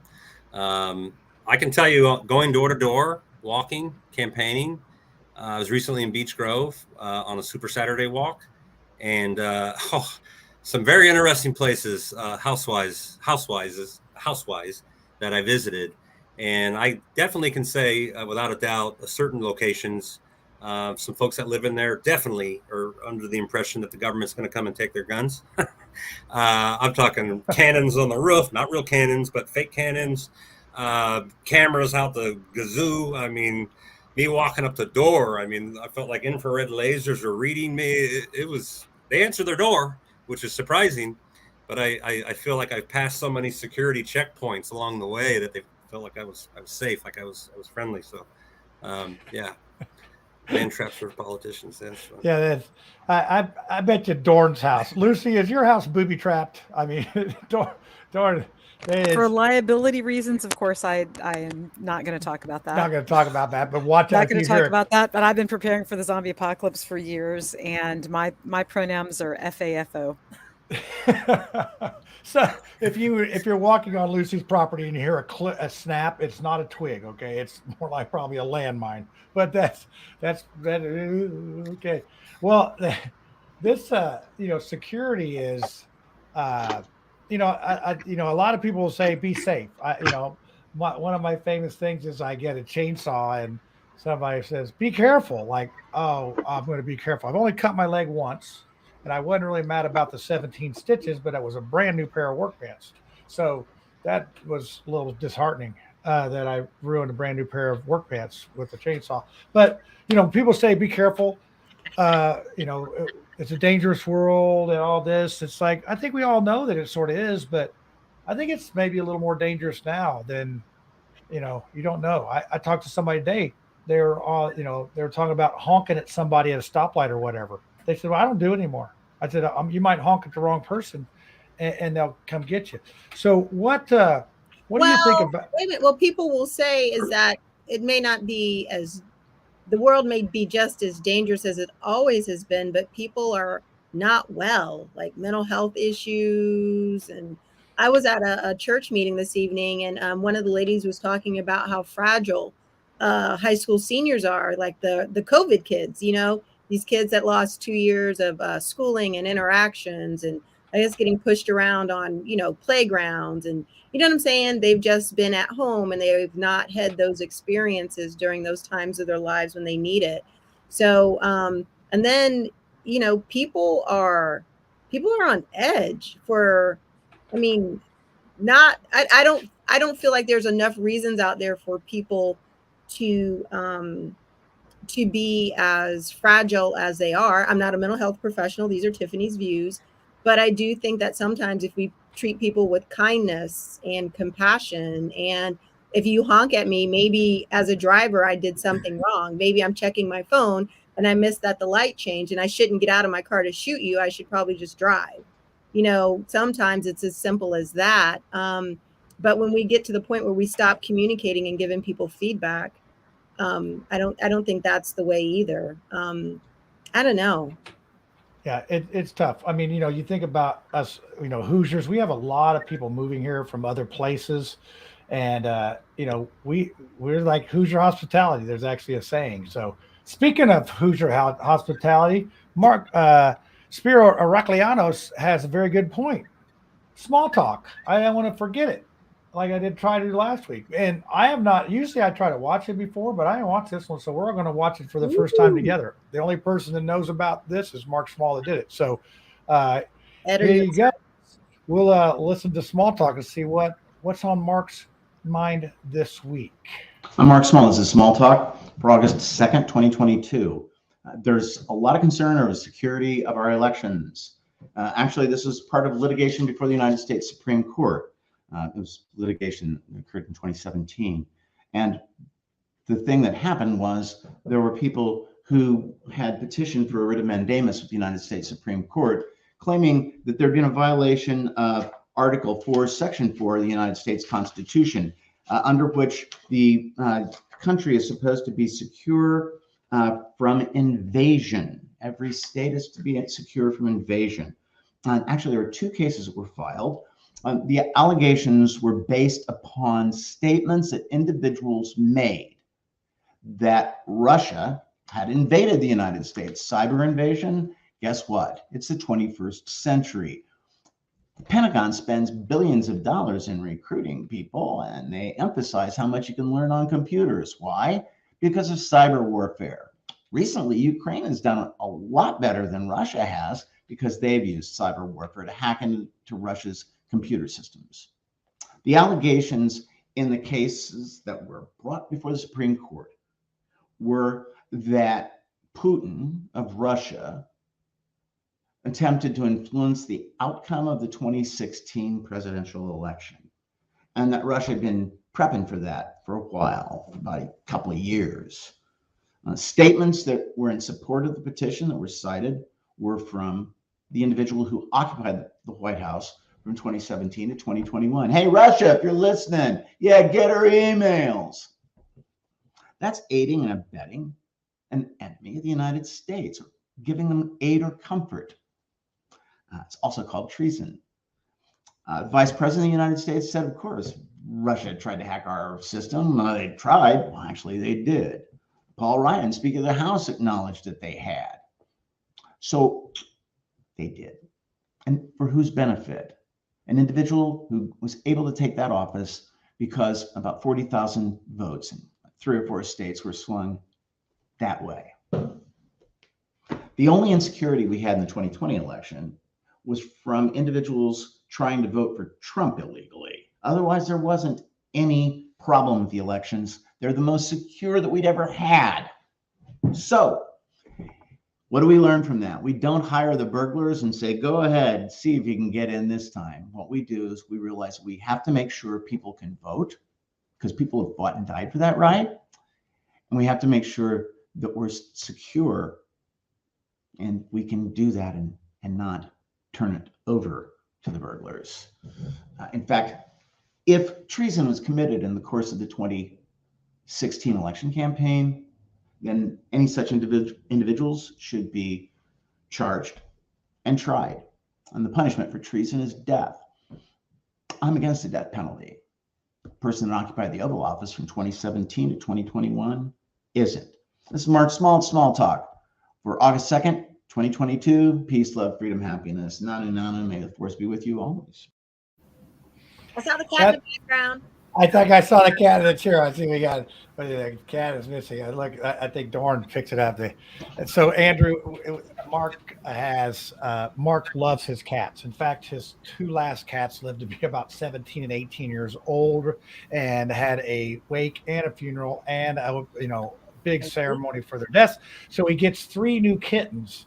I can tell you, going door to door, walking, campaigning. I was recently in Beech Grove on a Super Saturday walk, and some very interesting places, housewise that I visited. And I definitely can say, without a doubt, certain locations, some folks that live in there definitely are under the impression that the government's going to come and take their guns. I'm talking cannons on the roof, not real cannons, but fake cannons, cameras out the gazoo. I mean, me walking up the door, I mean, I felt like infrared lasers were reading me. They answered their door, which is surprising, but I feel like I've passed so many security checkpoints along the way that they felt like I was safe, like I was friendly. So, yeah, man traps for politicians. That's fun. Yeah, I bet you Dorn's house. Lucy, is your house booby trapped? I mean, Dorn. For liability reasons, of course, I am not going to talk about that. Not going to talk about that, but watch out. Not going to talk about that, but I've been preparing for the zombie apocalypse for years, and my pronouns are FAFO. So if you're walking on Lucy's property and you hear a snap, it's not a twig, okay? It's more like probably a landmine. But that's okay. Well, this security is a lot of people will say be safe. One of my famous things is I get a chainsaw and somebody says be careful. Like, oh, I'm going to be careful. I've only cut my leg once. And I wasn't really mad about the 17 stitches, but it was a brand new pair of work pants. So that was a little disheartening that I ruined a brand new pair of work pants with a chainsaw. But, people say, be careful. It's a dangerous world and all this. It's like, I think we all know that it sort of is, but I think it's maybe a little more dangerous now than, you don't know. I talked to somebody today. They were talking about honking at somebody at a stoplight or whatever. They said, well, I don't do it anymore. I said, you might honk at the wrong person and they'll come get you. So what do you think about? Wait a minute. What people will say is that it may not be the world may be just as dangerous as it always has been, but people are not well, like mental health issues. And I was at a church meeting this evening, and one of the ladies was talking about how fragile high school seniors are, like the COVID kids, these kids that lost 2 years of schooling and interactions, and I guess getting pushed around on, playgrounds, and you know what I'm saying? They've just been at home and they've not had those experiences during those times of their lives when they need it. So, and then, people are on edge for I mean, I don't feel like there's enough reasons out there for people to be as fragile as they are. I'm not a mental health professional. These are Tiffany's views. But I do think that sometimes if we treat people with kindness and compassion, and if you honk at me, maybe as a driver, I did something wrong. Maybe I'm checking my phone and I missed that the light changed and I shouldn't get out of my car to shoot you. I should probably just drive. Sometimes it's as simple as that. But when we get to the point where we stop communicating and giving people feedback, I don't think that's the way either. I don't know. Yeah, it's tough. I mean, you think about us, Hoosiers, we have a lot of people moving here from other places. And, we're like Hoosier hospitality. There's actually a saying. So speaking of Hoosier hospitality, Mark, Spiro Araclianos has a very good point. Small talk. I don't want to forget it like I did try to do last week. And I have not, usually I try to watch it before, but I didn't watch this one. So we're going to watch it for the first time together. The only person that knows about this is Mark Small that did it. So here you go. We'll listen to Small Talk and see what's on Mark's mind this week. I'm Mark Small. This is Small Talk for August 2nd, 2022. There's a lot of concern over the security of our elections. Actually, this was part of litigation before the United States Supreme Court. It was litigation that occurred in 2017. And the thing that happened was there were people who had petitioned for a writ of mandamus with the United States Supreme Court, claiming that there'd been a violation of Article 4, Section 4 of the United States Constitution, under which the country is supposed to be secure from invasion. Every state is to be secure from invasion. Actually, there were two cases that were filed. The allegations were based upon statements that individuals made that Russia had invaded the United States. Cyber invasion, guess what? It's the 21st century. The Pentagon spends billions of dollars in recruiting people, and they emphasize how much you can learn on computers. Why? Because of cyber warfare. Recently, Ukraine has done a lot better than Russia has because they've used cyber warfare to hack into Russia's computer systems. The allegations in the cases that were brought before the Supreme Court were that Putin of Russia attempted to influence the outcome of the 2016 presidential election, and that Russia had been prepping for that for a while, about a couple of years. Statements that were in support of the petition that were cited were from the individual who occupied the White House from 2017 to 2021. Hey, Russia, if you're listening, yeah, get our emails. That's aiding and abetting an enemy of the United States, or giving them aid or comfort. It's also called treason. Vice President of the United States said, of course, Russia tried to hack our system. They tried. Well, actually, they did. Paul Ryan, Speaker of the House, acknowledged that they had. So they did. And for whose benefit? An individual who was able to take that office because about 40,000 votes in 3 or 4 states were swung that way. The only insecurity we had in the 2020 election was from individuals trying to vote for Trump illegally. Otherwise, there wasn't any problem with the elections. They're the most secure that we'd ever had. So, what do we learn from that? We don't hire the burglars and say, go ahead, see if you can get in this time. What we do is we realize we have to make sure people can vote, because people have fought and died for that right. And we have to make sure that we're secure, and we can do that and not turn it over to the burglars. In fact, if treason was committed in the course of the 2016 election campaign, then any such individuals should be charged and tried. And the punishment for treason is death. I'm against the death penalty. The person that occupied the Oval Office from 2017 to 2021 isn't. This is Mark Small, Small Talk for August 2nd, 2022. Peace, love, freedom, happiness. Nana, nana, may the force be with you always. I saw the cat in the background. I think I saw the cat in the chair. I think we got, but the cat is missing. I think Dorn picks it up. And so Andrew, Mark loves his cats. In fact, his two last cats lived to be about 17 and 18 years old, and had a wake and a funeral and big ceremony for their deaths. So he gets 3 new kittens.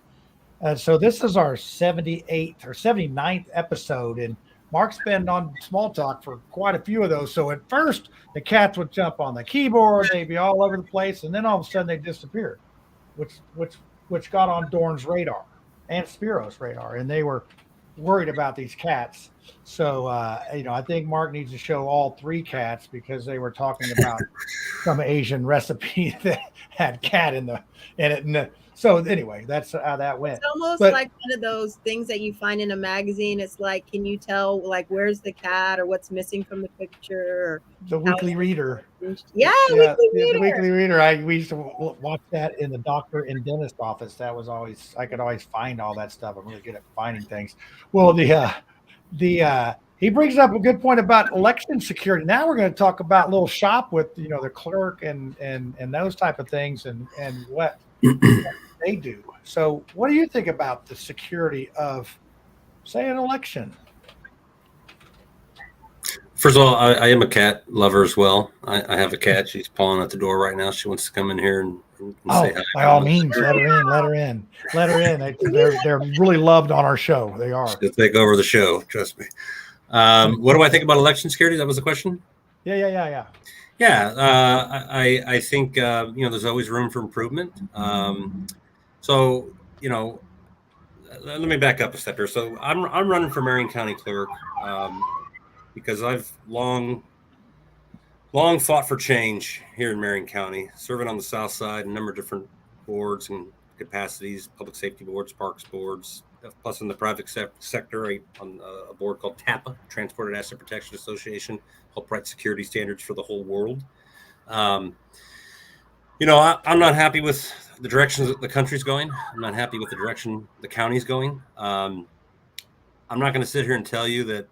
So this is our 78th or 79th episode, and Mark's been on Small Talk for quite a few of those. So at first, the cats would jump on the keyboard, they'd be all over the place, and then all of a sudden they disappeared, which got on Dorn's radar and Spiro's radar, and they were worried about these cats. So I think Mark needs to show all 3 cats, because they were talking about some Asian recipe that had cat in it. And so anyway, that's how that went. It's almost like one of those things that you find in a magazine. It's like, can you tell, like, where's the cat or what's missing from the picture? Or the Weekly Reader. Yeah, The Weekly Reader. We used to watch that in the doctor and dentist office. That was always, I could always find all that stuff. I'm really good at finding things. Well, he brings up a good point about election security. Now we're going to talk about little shop with the clerk and those type of things and what they do. So what do you think about the security of, say, an election? First of all, I am a cat lover as well. I have a cat. She's pawing at the door right now. She wants to come in here and say hi. By all means, let her in. They're really loved on our show. They are. She'll take over the show. Trust me. What do I think about election security? That was the question. Yeah. Yeah, I think there's always room for improvement. So let me back up a step here. So I'm running for Marion County Clerk because I've long fought for change here in Marion County, serving on the South Side, a number of different boards and capacities, public safety boards, parks boards, plus in the private sector, on a board called TAPA, Transported Asset Protection Association, help write security standards for the whole world. I'm not happy with the direction that the country's going. I'm not happy with the direction the county's going. I'm not going to sit here and tell you that,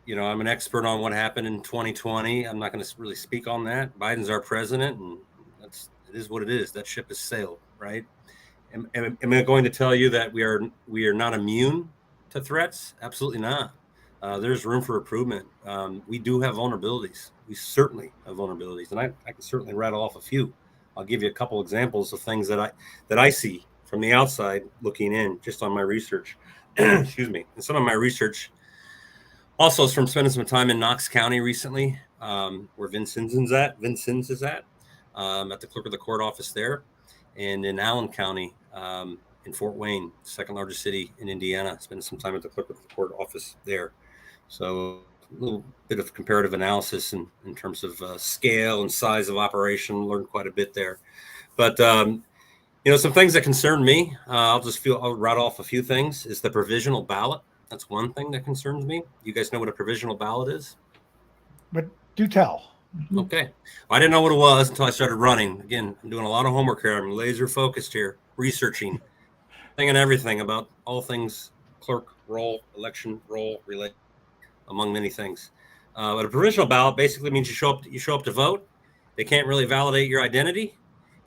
I'm an expert on what happened in 2020. I'm not going to really speak on that. Biden's our president, and it is what it is. That ship has sailed, right? Am I going to tell you that we are not immune to threats? Absolutely not. There's room for improvement. We do have vulnerabilities. We certainly have vulnerabilities, and I can certainly rattle off a few. I'll give you a couple examples of things that I see from the outside looking in, just on my research. Excuse me. And some of my research also is from spending some time in Knox County recently, where Vincennes is at the clerk of the court office there, and in Allen County, in Fort Wayne, second largest city in Indiana. Spending some time at the clerk of the court office there. So a little bit of comparative analysis in terms of scale and size of operation. Learned quite a bit there. But, some things that concern me, I'll rattle off a few things, is the provisional ballot. That's one thing that concerns me. You guys know what a provisional ballot is? But do tell. Okay. Well, I didn't know what it was until I started running. Again, I'm doing a lot of homework here. I'm laser focused here, researching, thinking everything about all things clerk role, election role, related, among many things. But a provisional ballot basically means you show up to vote. They can't really validate your identity,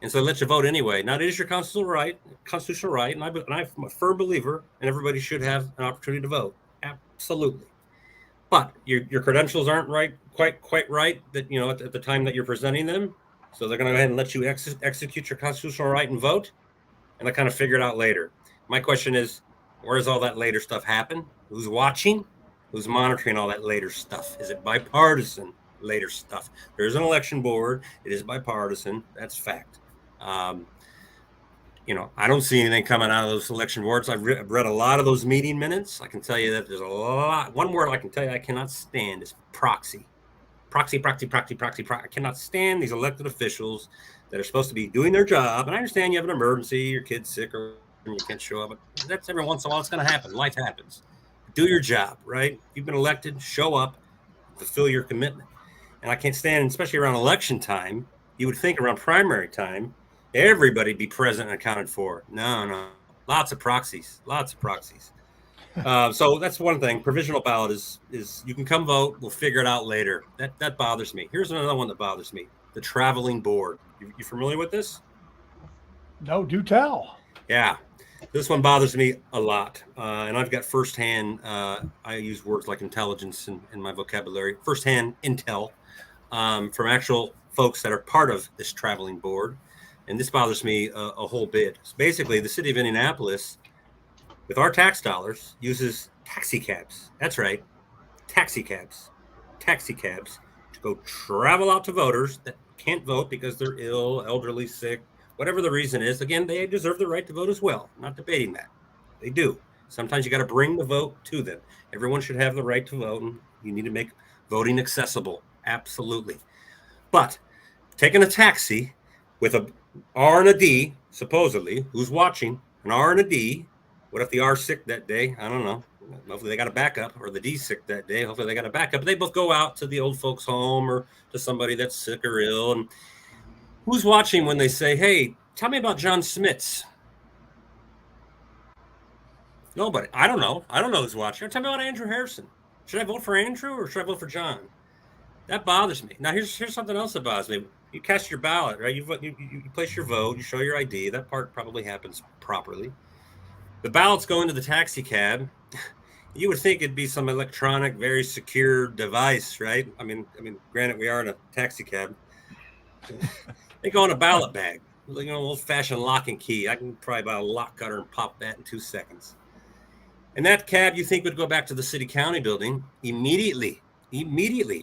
and so they let you vote anyway. Now, it is your constitutional right, and I'm a firm believer, and everybody should have an opportunity to vote. Absolutely. But your credentials aren't quite right that at the time that you're presenting them, so they're going to go ahead and let you execute your constitutional right and vote, and I kind of figure it out later. My question is, where does all that later stuff happen? Who's watching? Who's monitoring all that later stuff? Is it bipartisan later stuff? There's an election board. It is bipartisan. That's fact. I don't see anything coming out of those election boards. I've read a lot of those meeting minutes. I can tell you that there's a lot. One word I can tell you I cannot stand is proxy. Proxy. I cannot stand these elected officials that are supposed to be doing their job. And I understand you have an emergency, your kid's sick, or you can't show up. But that's every once in a while. It's going to happen. Life happens. Do your job, right? If you've been elected, show up, fulfill your commitment. And I can't stand, especially around election time, you would think around primary time, everybody be present and accounted for. No. Lots of proxies. So that's one thing. Provisional ballot is you can come vote. We'll figure it out later. That bothers me. Here's another one that bothers me. The traveling board. You familiar with this? No, do tell. Yeah. This one bothers me a lot. And I've got firsthand, I use words like intelligence in my vocabulary, firsthand intel from actual folks that are part of this traveling board. And this bothers me a whole bit. So basically, the city of Indianapolis, with our tax dollars, uses taxi cabs. That's right. Taxi cabs to go travel out to voters that can't vote because they're ill, elderly, sick, whatever the reason is. Again, they deserve the right to vote as well. I'm not debating that. They do. Sometimes you got to bring the vote to them. Everyone should have the right to vote, and you need to make voting accessible. Absolutely. But taking a taxi with a R and a D, supposedly, who's watching, an R and a D, what if the R's sick that day? I don't know. Hopefully they got a backup, or the D's sick that day. Hopefully they got a backup. But they both go out to the old folks' home or to somebody that's sick or ill. And who's watching when they say, hey, tell me about John Smits? Nobody. I don't know. I don't know who's watching. Tell me about Andrew Harrison. Should I vote for Andrew or should I vote for John? That bothers me. Now, here's something else that bothers me. You cast your ballot, right? You place your vote. You show your ID. That part probably happens properly. The ballots go into the taxi cab. You would think it'd be some electronic, very secure device, right? I mean, granted, we are in a taxi cab. They go in a ballot bag, old-fashioned lock and key. I can probably buy a lock cutter and pop that in 2 seconds. And that cab, you think, would go back to the city county building immediately.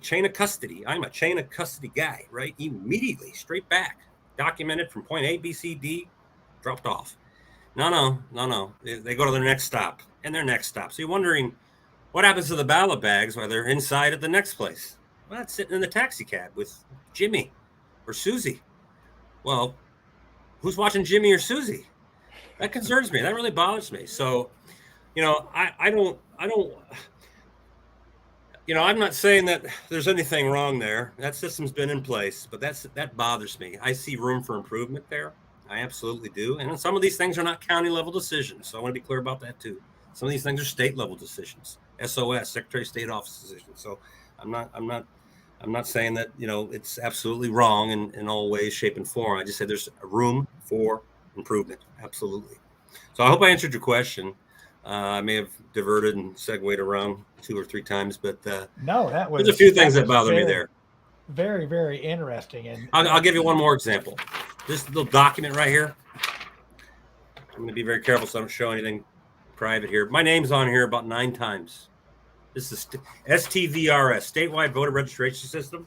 Chain of custody. I'm a chain of custody guy, right? Immediately, straight back, documented from point A, B, C, D, dropped off. No. They go to their next stop and their next stop. So you're wondering what happens to the ballot bags while they're inside at the next place? Well, that's sitting in the taxi cab with Jimmy or Susie. Well, who's watching Jimmy or Susie? That concerns me. That really bothers me. So, I don't, I'm not saying that there's anything wrong there. That system's been in place, but that bothers me. I see room for improvement there. I absolutely do. And some of these things are not county level decisions. So I want to be clear about that too. Some of these things are state level decisions, SOS, Secretary of State office decisions. So I'm not saying that, it's absolutely wrong in all ways, shape, and form. I just said there's room for improvement. Absolutely. So I hope I answered your question. I may have diverted and segued around 2 or 3 times, but no, there's a few things that bother me there. Very, very interesting. And I'll give you one more example. This little document right here. I'm going to be very careful so I don't show anything private here. My name's on here about 9 times. This is STVRS, Statewide Voter Registration System.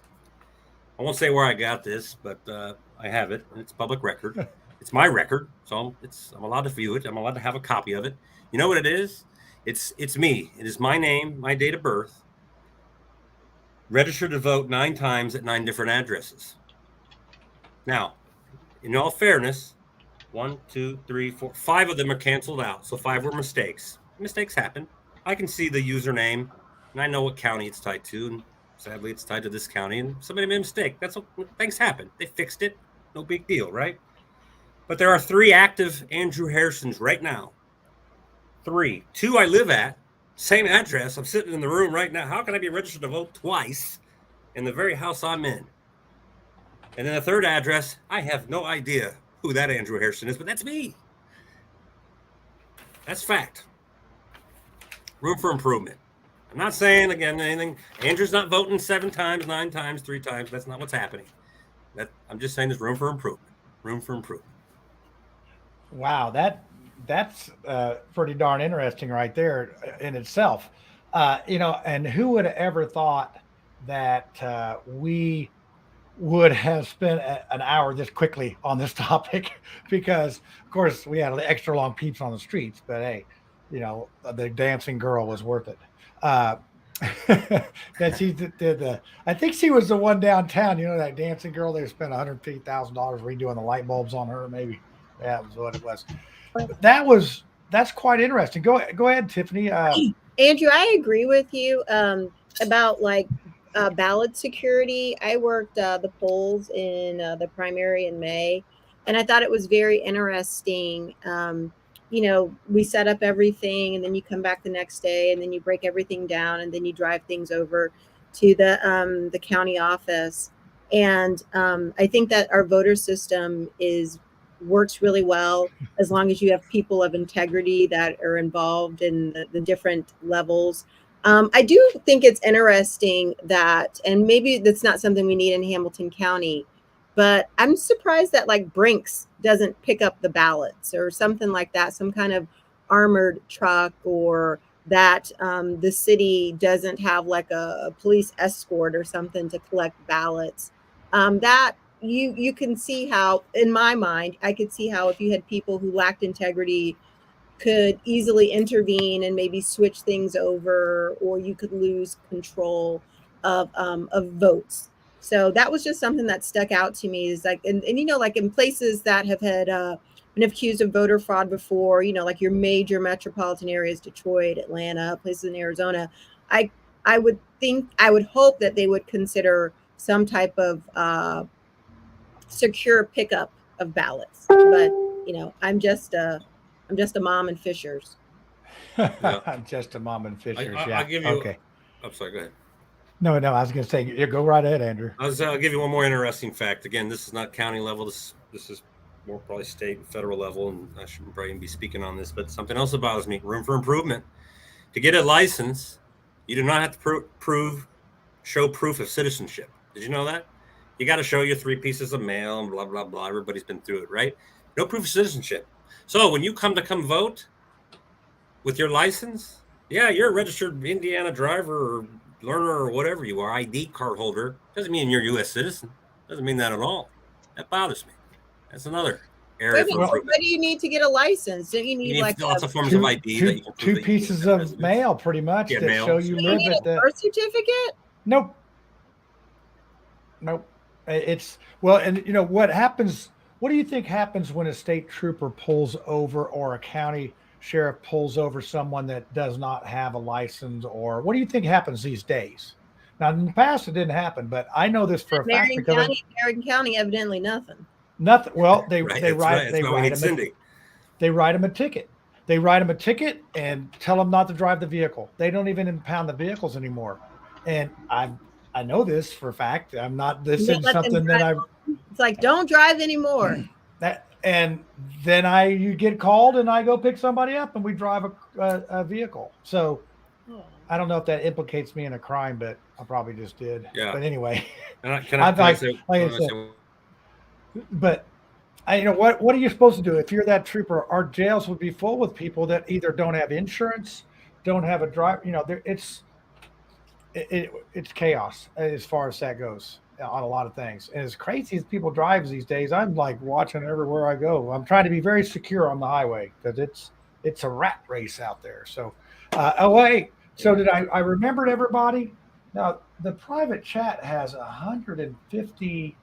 I won't say where I got this, but I have it, and it's public record. It's my record, so I'm allowed to view it. I'm allowed to have a copy of it. You know what it is? It's me. It is my name, my date of birth, registered to vote 9 times at 9 different addresses. Now, in all fairness, 1, 2, 3, 4, 5 of them are canceled out. So 5 were mistakes. Mistakes happen. I can see the username, and I know what county it's tied to. And sadly, it's tied to this county. And somebody made a mistake. That's what things happen. They fixed it. No big deal, right? But there are 3 active Andrew Harrisons right now. 3. 2 I live at. Same address. I'm sitting in the room right now. How can I be registered to vote twice in the very house I'm in? And then the 3rd address, I have no idea who that Andrew Harrison is, but that's me. That's fact. Room for improvement. I'm not saying, again, anything. Andrew's not voting 7 times, 9 times, 3 times. That's not what's happening. I'm just saying there's room for improvement. Room for improvement. Wow, that's pretty darn interesting right there in itself. And who would have ever thought that we would have spent an hour this quickly on this topic? Because of course we had extra long peeps on the streets, but hey, the dancing girl was worth it. That she did I think she was the one downtown, that dancing girl. They spent $150,000 redoing the light bulbs on her. Maybe that was what it was. But that's quite interesting. Go ahead, Tiffany. Andrew, I agree with you about ballot security. I worked the polls in the primary in May, and I thought it was very interesting you know, we set up everything and then you come back the next day and then you break everything down and then you drive things over to the county office. And I think that our voter system works really well as long as you have people of integrity that are involved in the different levels. I do think it's interesting that, and maybe that's not something we need in Hamilton County, but I'm surprised that like Brinks doesn't pick up the ballots or something like that, some kind of armored truck, or that the city doesn't have like a police escort or something to collect ballots. That you can see how, in my mind, I could see how if you had people who lacked integrity could easily intervene and maybe switch things over, or you could lose control of votes. So that was just something that stuck out to me, is like, and you know, like in places that have had been accused of voter fraud before, you know, like your major metropolitan areas, Detroit, Atlanta, places in Arizona, I would hope that they would consider some type of secure pickup of ballots. But you know, I'm just a mom in Fishers. I'm just a mom in Fishers. Yeah. I'll give you. Okay. I'm sorry. Go ahead. No, I was going to say, yeah, go right ahead, Andrew. I'll give you one more interesting fact. Again, this is not county level. This is more probably state and federal level, and I shouldn't probably be speaking on this, but something else that bothers me: room for improvement. To get a license, you do not have to show proof of citizenship. Did you know that? You got to show your 3 pieces of mail and blah blah blah. Everybody's been through it, right? No proof of citizenship. So when you come vote with your license, yeah, you're a registered Indiana driver or learner or whatever you are, ID card holder. Doesn't mean you're a U.S. citizen. Doesn't mean that at all. That bothers me. That's another area. What do you need to get a license? Don't you need like lots of forms of ID that you can prove 2 pieces of mail, pretty much, that mail. show you live at the birth certificate? Nope. It's well, and you know what happens? What do you think happens when a state trooper pulls over, or a county sheriff pulls over someone that does not have a license? Or what do you think happens these days? Now, in the past, it didn't happen, but I know this for a fact because Marion County, evidently nothing. Nothing. Well, they Right, they that's write right. they That's why we write need them Cindy. they write them a ticket. They write them a ticket and tell them not to drive the vehicle. They don't even impound the vehicles anymore. And I know this for a fact. I'm not. This You is let them something that drive. It's like, don't drive anymore. and then you get called and I go pick somebody up and we drive a vehicle. So I don't know if that implicates me in a crime, but I probably just did. Yeah. But anyway, Can I say? but you know what are you supposed to do if you're that trooper? Our jails would be full with people that either don't have insurance, don't have a drive. You know, it's chaos as far as that goes on a lot of things. And as crazy as people drive these days, I'm like watching everywhere I go. I'm trying to be very secure on the highway because it's a rat race out there. So, so did I remembered everybody? Now the private chat has 150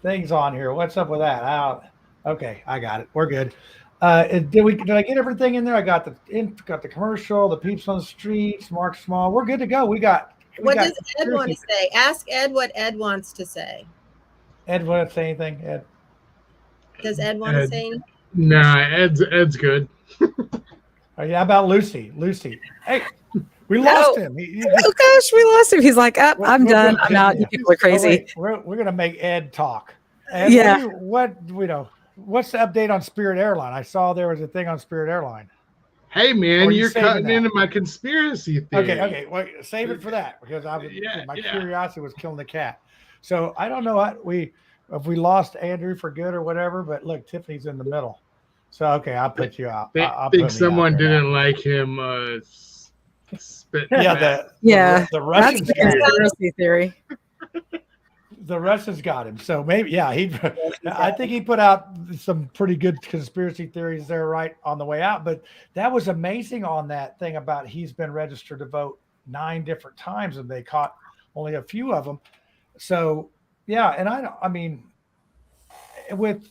things on here. What's up with that? Okay, I got it. We're good. Did I get everything in there? I got the commercial, the peeps on the streets, Mark Small. We're good to go. What does Ed want to say? Ask Ed what Ed wants to say. Ed want to say anything? Ed? Does Ed want to say anything? Nah, Ed's good. Oh, yeah, how about Lucy? Hey, we lost him. Oh gosh, we lost him. He's like, I'm done. I'm out. You people are crazy. We're gonna make Ed talk. Ed, yeah. What's the update on Spirit Airline? I saw there was a thing on Spirit Airline. Hey man, you're cutting into my conspiracy theory. Okay. Well, save it for that because my curiosity was killing the cat. So I don't know if we lost Andrew for good or whatever, but look, Tiffany's in the middle. So okay, I'll put you out. I think someone didn't like him spit. The Russians that's the conspiracy theory. The Russians got him. So maybe, I think he put out some pretty good conspiracy theories there right on the way out. But that was amazing on that thing about he's been registered to vote 9 different times and they caught only a few of them. So, yeah. And I mean, with,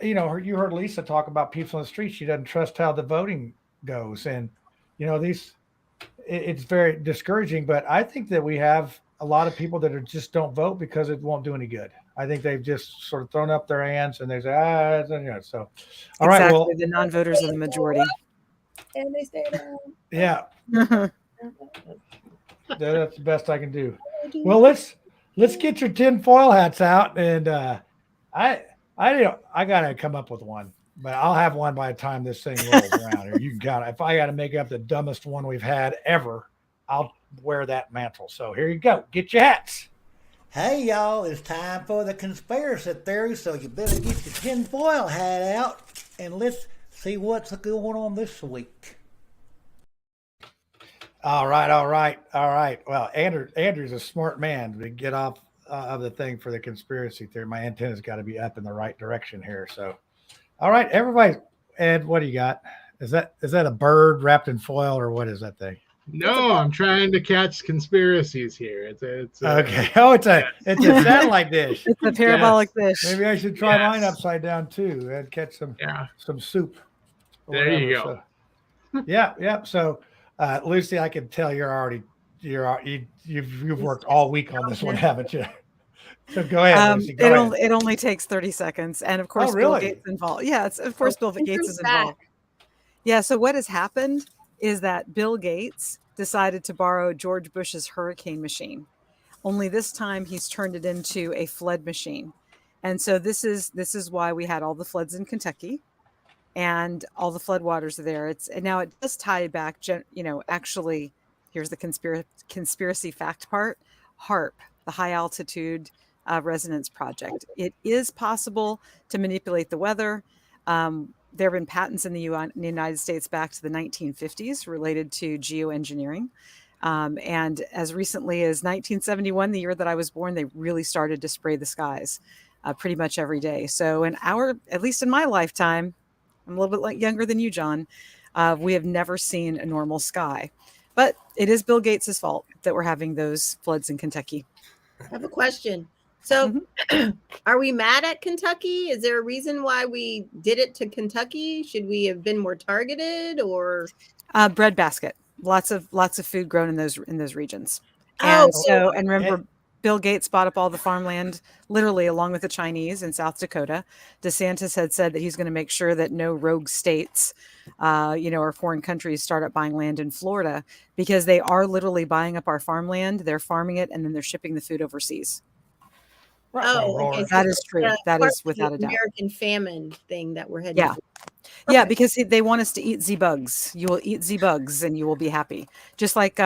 you heard Lisa talk about people on the street. She doesn't trust how the voting goes. And, it's very discouraging, but I think that we have a lot of people that just don't vote because it won't do any good. I think they've just sort of thrown up their hands and they say, so. All right. Exactly. Well, The non-voters are the majority. And they stay down. yeah, that's the best I can do. Well, let's get your tin foil hats out, and I gotta come up with one, but I'll have one by the time this thing rolls around. Or if I gotta make up the dumbest one we've had ever, I'll wear that mantle. So here you go. Get your hats. Hey y'all, it's time for the conspiracy theory, so you better get your tinfoil hat out and let's see what's going on this week. All right. Well, Andrew's a smart man to get off of the thing for the conspiracy theory. My antenna's got to be up in the right direction here. So, all right, everybody. Ed, what do you got? Is that a bird wrapped in foil, or what is that thing? No, I'm trying to catch conspiracies here. It's okay. Oh, it's a satellite dish. It's a parabolic dish. Maybe I should try mine upside down too and catch some soup. There you go. So, yeah. So, Lucy, I can tell you've worked all week on this one, haven't you? So go ahead, Lucy. Go ahead. It only takes 30 seconds, and of course, really? Bill Gates involved. Yeah, Bill Gates is involved. Yeah. So what has happened is that Bill Gates decided to borrow George Bush's hurricane machine. Only this time he's turned it into a flood machine. And so this is why we had all the floods in Kentucky and all the flood waters are there. And now it does tie back, actually, here's the conspiracy fact part. HARP, the High Altitude Resonance Project. It is possible to manipulate the weather. There have been patents in the United States back to the 1950s related to geoengineering. And as recently as 1971, the year that I was born, they really started to spray the skies pretty much every day. So at least in my lifetime, I'm a little bit younger than you, John, we have never seen a normal sky. But it is Bill Gates' fault that we're having those floods in Kentucky. I have a question. So are we mad at Kentucky? Is there a reason why we did it to Kentucky? Should we have been more targeted, or breadbasket? Lots of food grown in those regions. And remember, Bill Gates bought up all the farmland, literally along with the Chinese in South Dakota. DeSantis had said that he's going to make sure that no rogue states, or foreign countries start up buying land in Florida, because they are literally buying up our farmland. They're farming it, and then they're shipping the food overseas. okay. That is true. That is without a doubt. American famine thing that we're heading to. Yeah, because they want us to eat Z-bugs. You will eat Z-bugs and you will be happy. Just like,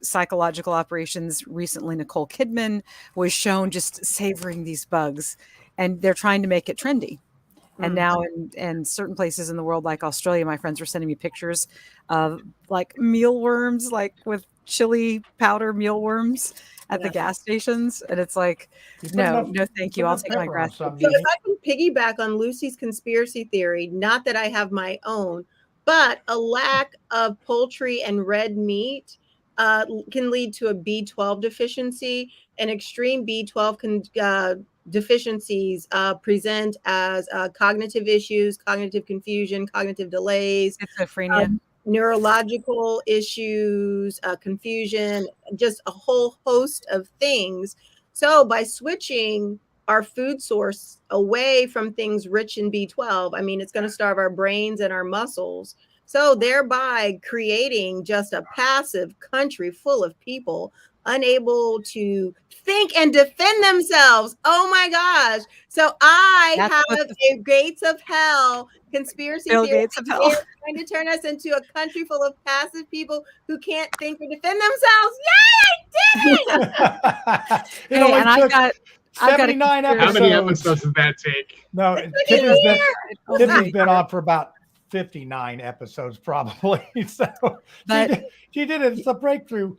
psychological operations. Recently, Nicole Kidman was shown just savoring these bugs, and they're trying to make it trendy. And now in certain places in the world, like Australia, my friends were sending me pictures of like mealworms, like with chili powder mealworms at the gas stations. And it's like, no, thank you. I'll take my grass. So if I can piggyback on Lucy's conspiracy theory, not that I have my own, but a lack of poultry and red meat can lead to a B12 deficiency. And extreme B12 deficiencies present as cognitive issues, cognitive confusion, cognitive delays, schizophrenia, neurological issues, confusion, just a whole host of things. So by switching our food source away from things rich in B12, it's going to starve our brains and our muscles. So thereby creating just a passive country full of people unable to think and defend themselves. Oh my gosh. So I have a Gates of Hell conspiracy Bill theory. Gates of Hell. They're trying to turn us into a country full of passive people who can't think or defend themselves. Yay, I did it! And I've got 79 episodes. How many episodes does that take? No, Tiffany's been on for about 59 episodes probably. So she did it. It's a breakthrough.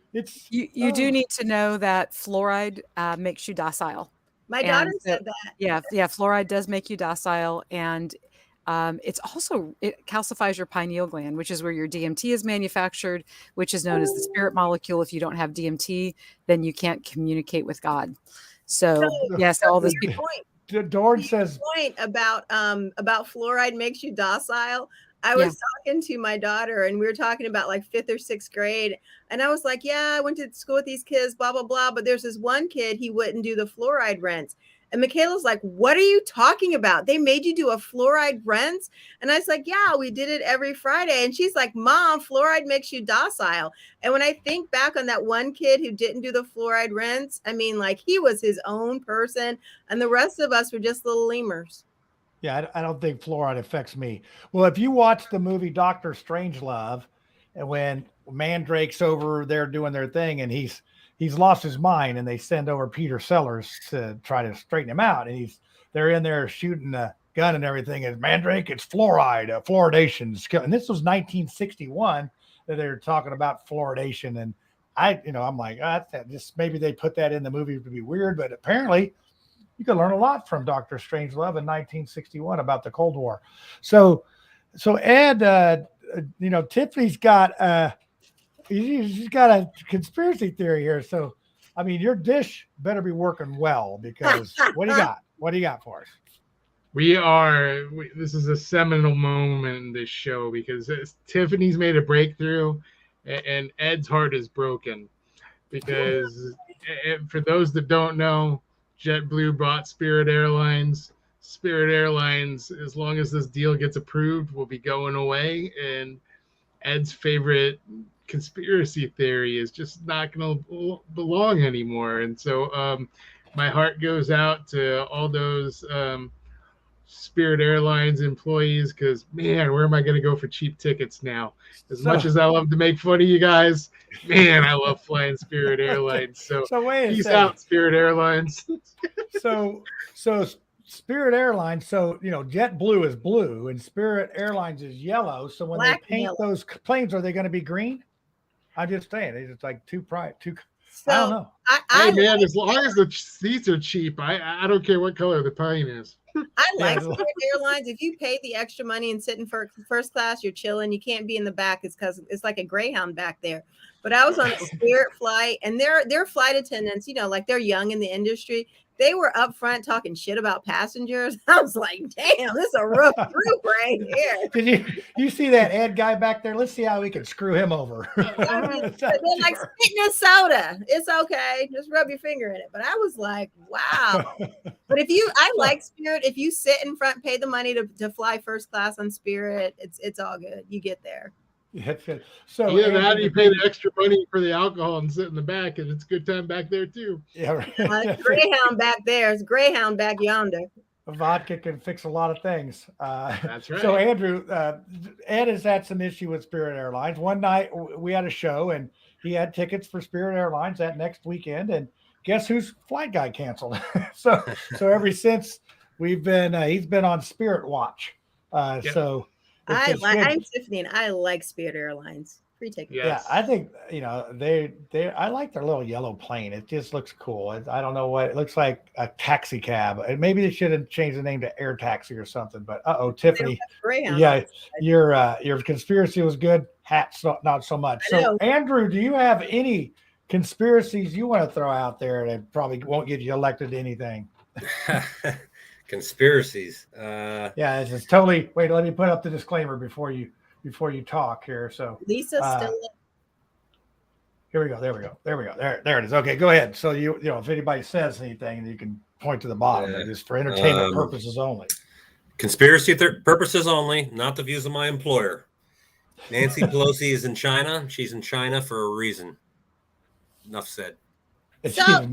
You do need to know that fluoride makes you docile. My daughter said that. Yeah, fluoride does make you docile, and it calcifies your pineal gland, which is where your DMT is manufactured, which is known as the spirit molecule. If you don't have DMT, then you can't communicate with God. So yes, all these people. Dorn says point about fluoride makes you docile. I was talking to my daughter, and we were talking about like 5th or 6th grade, and I was like, I went to school with these kids, blah blah blah, but there's this one kid, he wouldn't do the fluoride rinse, And Michaela's like, what are you talking about? They made you do a fluoride rinse? And I was like, yeah, we did it every Friday. And she's like, Mom, fluoride makes you docile. And when I think back on that one kid who didn't do the fluoride rinse, I mean, like, he was his own person, and the rest of us were just little lemurs. Yeah, I don't think fluoride affects me. Well, if you watch the movie Doctor Strangelove, and when Mandrake's over there doing their thing, and he's lost his mind, and they send over Peter Sellers to try to straighten him out, and they're in there shooting a gun and everything. And Mandrake, it's fluoride, fluoridation. And this was 1961 that they were talking about fluoridation. And I'm like, just maybe they put that in the movie to be weird, but apparently you could learn a lot from Dr. Strangelove in 1961 about the Cold War. So Ed, Tiffany's got she's got a conspiracy theory here. So, I mean, your dish better be working well, because what do you got? What do you got for us? This is a seminal moment in this show, because Tiffany's made a breakthrough and Ed's heart is broken, because for those that don't know, JetBlue bought Spirit Airlines. Spirit Airlines, as long as this deal gets approved, will be going away. And Ed's favorite conspiracy theory is just not going to belong anymore. And so my heart goes out to all those Spirit Airlines employees, because, man, where am I going to go for cheap tickets now? As much as I love to make fun of you guys, man, I love flying Spirit Airlines. So peace out, Spirit Airlines. so Spirit Airlines, JetBlue is blue and Spirit Airlines is yellow. So when they paint those planes, are they going to be green? I'm just saying, it's just like too bright. I don't know. As long as the seats are cheap, I don't care what color the plane is. I like Spirit Airlines. If you pay the extra money and sit in first class, you're chilling. You can't be in the back. It's because it's like a Greyhound back there. But I was on a Spirit flight, and their flight attendants, like they're young in the industry. They were up front talking shit about passengers. I was like, damn, this is a rough group right here. Did you see that Ed guy back there? Let's see how we can screw him over. They're like, spit in a soda. It's okay. Just rub your finger in it. But I was like, wow. But I like Spirit. If you sit in front, pay the money to fly first class on Spirit, it's all good. You get there. Yeah, so how do you pay the extra money for the alcohol and sit in the back, and it's a good time back there too. Yeah, right. It's Greyhound back there. It's Greyhound back yonder. Vodka can fix a lot of things. That's right. So Andrew, Ed has had some issue with Spirit Airlines. One night we had a show, and he had tickets for Spirit Airlines that next weekend, and guess whose flight got canceled? so ever since he's been on Spirit Watch. I'm Tiffany, and I like Spirit Airlines. Free tickets. Yes. Yeah, I think I like their little yellow plane. It just looks cool. I don't know what it looks like, a taxi cab. Maybe they should have changed the name to Air Taxi or something. But Tiffany, yeah, your conspiracy was good. Hats not so much. So Andrew, do you have any conspiracies you want to throw out there that probably won't get you elected to anything? Conspiracies. Yeah, it's just totally. Wait, let me put up the disclaimer before you talk here. So Lisa's still. Here we go. There we go. There it is. Okay, go ahead. So if anybody says anything, you can point to the bottom. It is for entertainment purposes only. Conspiracy purposes only, not the views of my employer. Nancy Pelosi is in China. She's in China for a reason. Enough said. So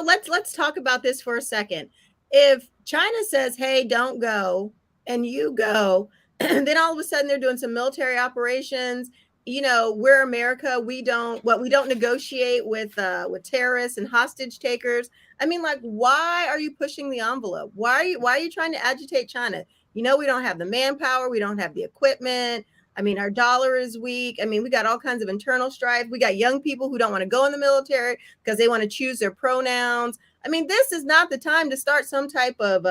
let's talk about this for a second. If China says, hey, don't go, and you go, then all of a sudden they're doing some military operations. We're America. We don't negotiate with terrorists and hostage takers. I mean, like, why are you pushing the envelope? Why are you trying to agitate China? We don't have the manpower. We don't have the equipment. I mean, our dollar is weak. I mean, we got all kinds of internal strife. We got young people who don't want to go in the military because they want to choose their pronouns. I mean, this is not the time to start some type of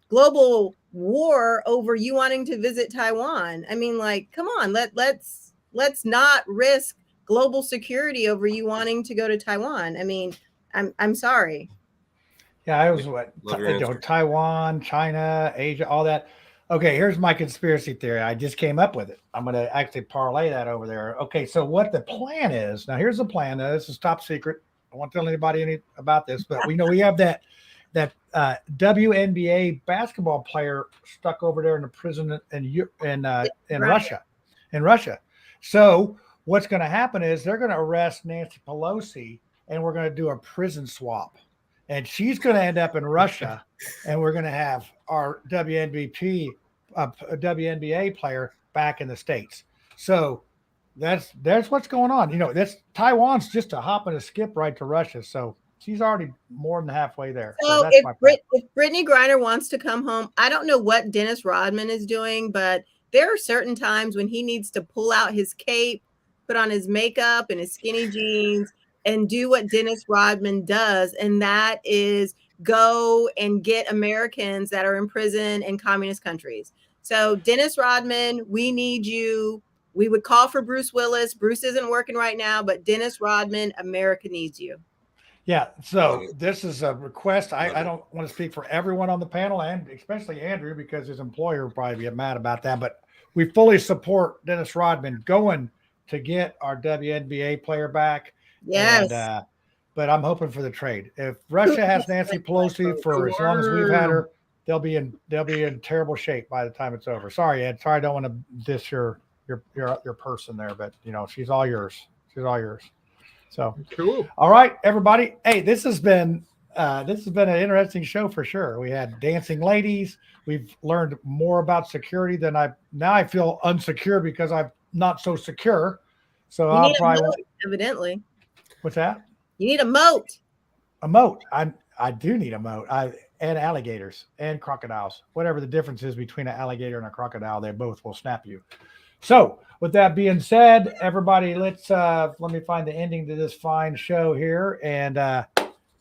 global war over you wanting to visit Taiwan. I mean, like, come on, let's not risk global security over you wanting to go to Taiwan. I mean, I'm sorry. Yeah, I was Taiwan, China, Asia, all that. Okay, here's my conspiracy theory. I just came up with it. I'm going to actually parlay that over there. Okay, so what the plan is, now here's the plan. Now, this is top secret. I won't tell anybody about this, but we know we have that that WNBA basketball player stuck over there in the prison in Russia. In Russia. So what's going to happen is they're going to arrest Nancy Pelosi, and we're going to do a prison swap. And she's going to end up in Russia, and we're going to have our WNBA player back in the States. So that's what's going on. You know, Taiwan's just a hop and a skip right to Russia. So she's already more than halfway there. So that's if Brittany Griner wants to come home, I don't know what Dennis Rodman is doing, but there are certain times when he needs to pull out his cape, put on his makeup and his skinny jeans, and do what Dennis Rodman does, and that is go and get Americans that are in prison in communist countries. So Dennis Rodman, we need you. We would call for Bruce Willis. Bruce isn't working right now, but Dennis Rodman, America needs you. Yeah, so this is a request. I don't want to speak for everyone on the panel, and especially Andrew, because his employer will probably get mad about that, but we fully support Dennis Rodman going to get our WNBA player back. Yes. And, but I'm hoping for the trade. If Russia has Nancy Pelosi for as long as we've had her, they'll be in terrible shape by the time it's over. Sorry, Ed. Sorry, I don't want to diss your person there, but you know, she's all yours. She's all yours. So cool. All right, everybody. Hey, this has been an interesting show for sure. We had dancing ladies. We've learned more about security than I feel unsecure because I'm not so secure. So I'll probably evidently. What's that? You need a moat. A moat. I do need a moat. And alligators and crocodiles. Whatever the difference is between an alligator and a crocodile, they both will snap you. So with that being said, everybody, let me find the ending to this fine show here, and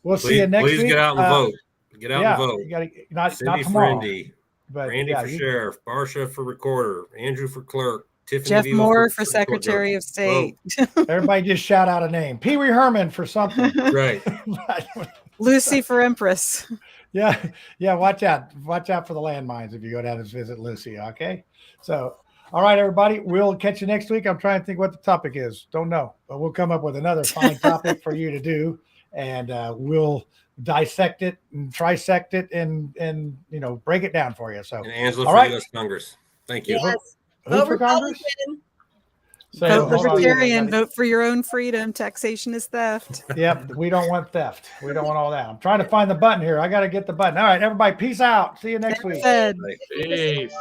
we'll see you next week. Please get out and vote. Get out and vote. You gotta, not Cindy tomorrow. Randy, but Randy for sheriff, Barsha for recorder, Andrew for clerk, Tiffany Jeff Vila Moore for Secretary of State. Everybody just shout out a name. Pee Wee Herman for something. Right. Lucy for Empress. Yeah. Watch out for the landmines if you go down to visit Lucy. Okay. So, all right, everybody, we'll catch you next week. I'm trying to think what the topic is. Don't know, but we'll come up with another fine topic for you to do, and we'll dissect it and trisect it and break it down for you. So, and Angela all for right. U.S. Congress. Thank you. Yes. Who for Congress? Vote libertarian. Vote for your own freedom. Taxation is theft. Yep, we don't want theft. We don't want all that. I'm trying to find the button here. I got to get the button. All right, everybody, peace out. See you next week. Peace.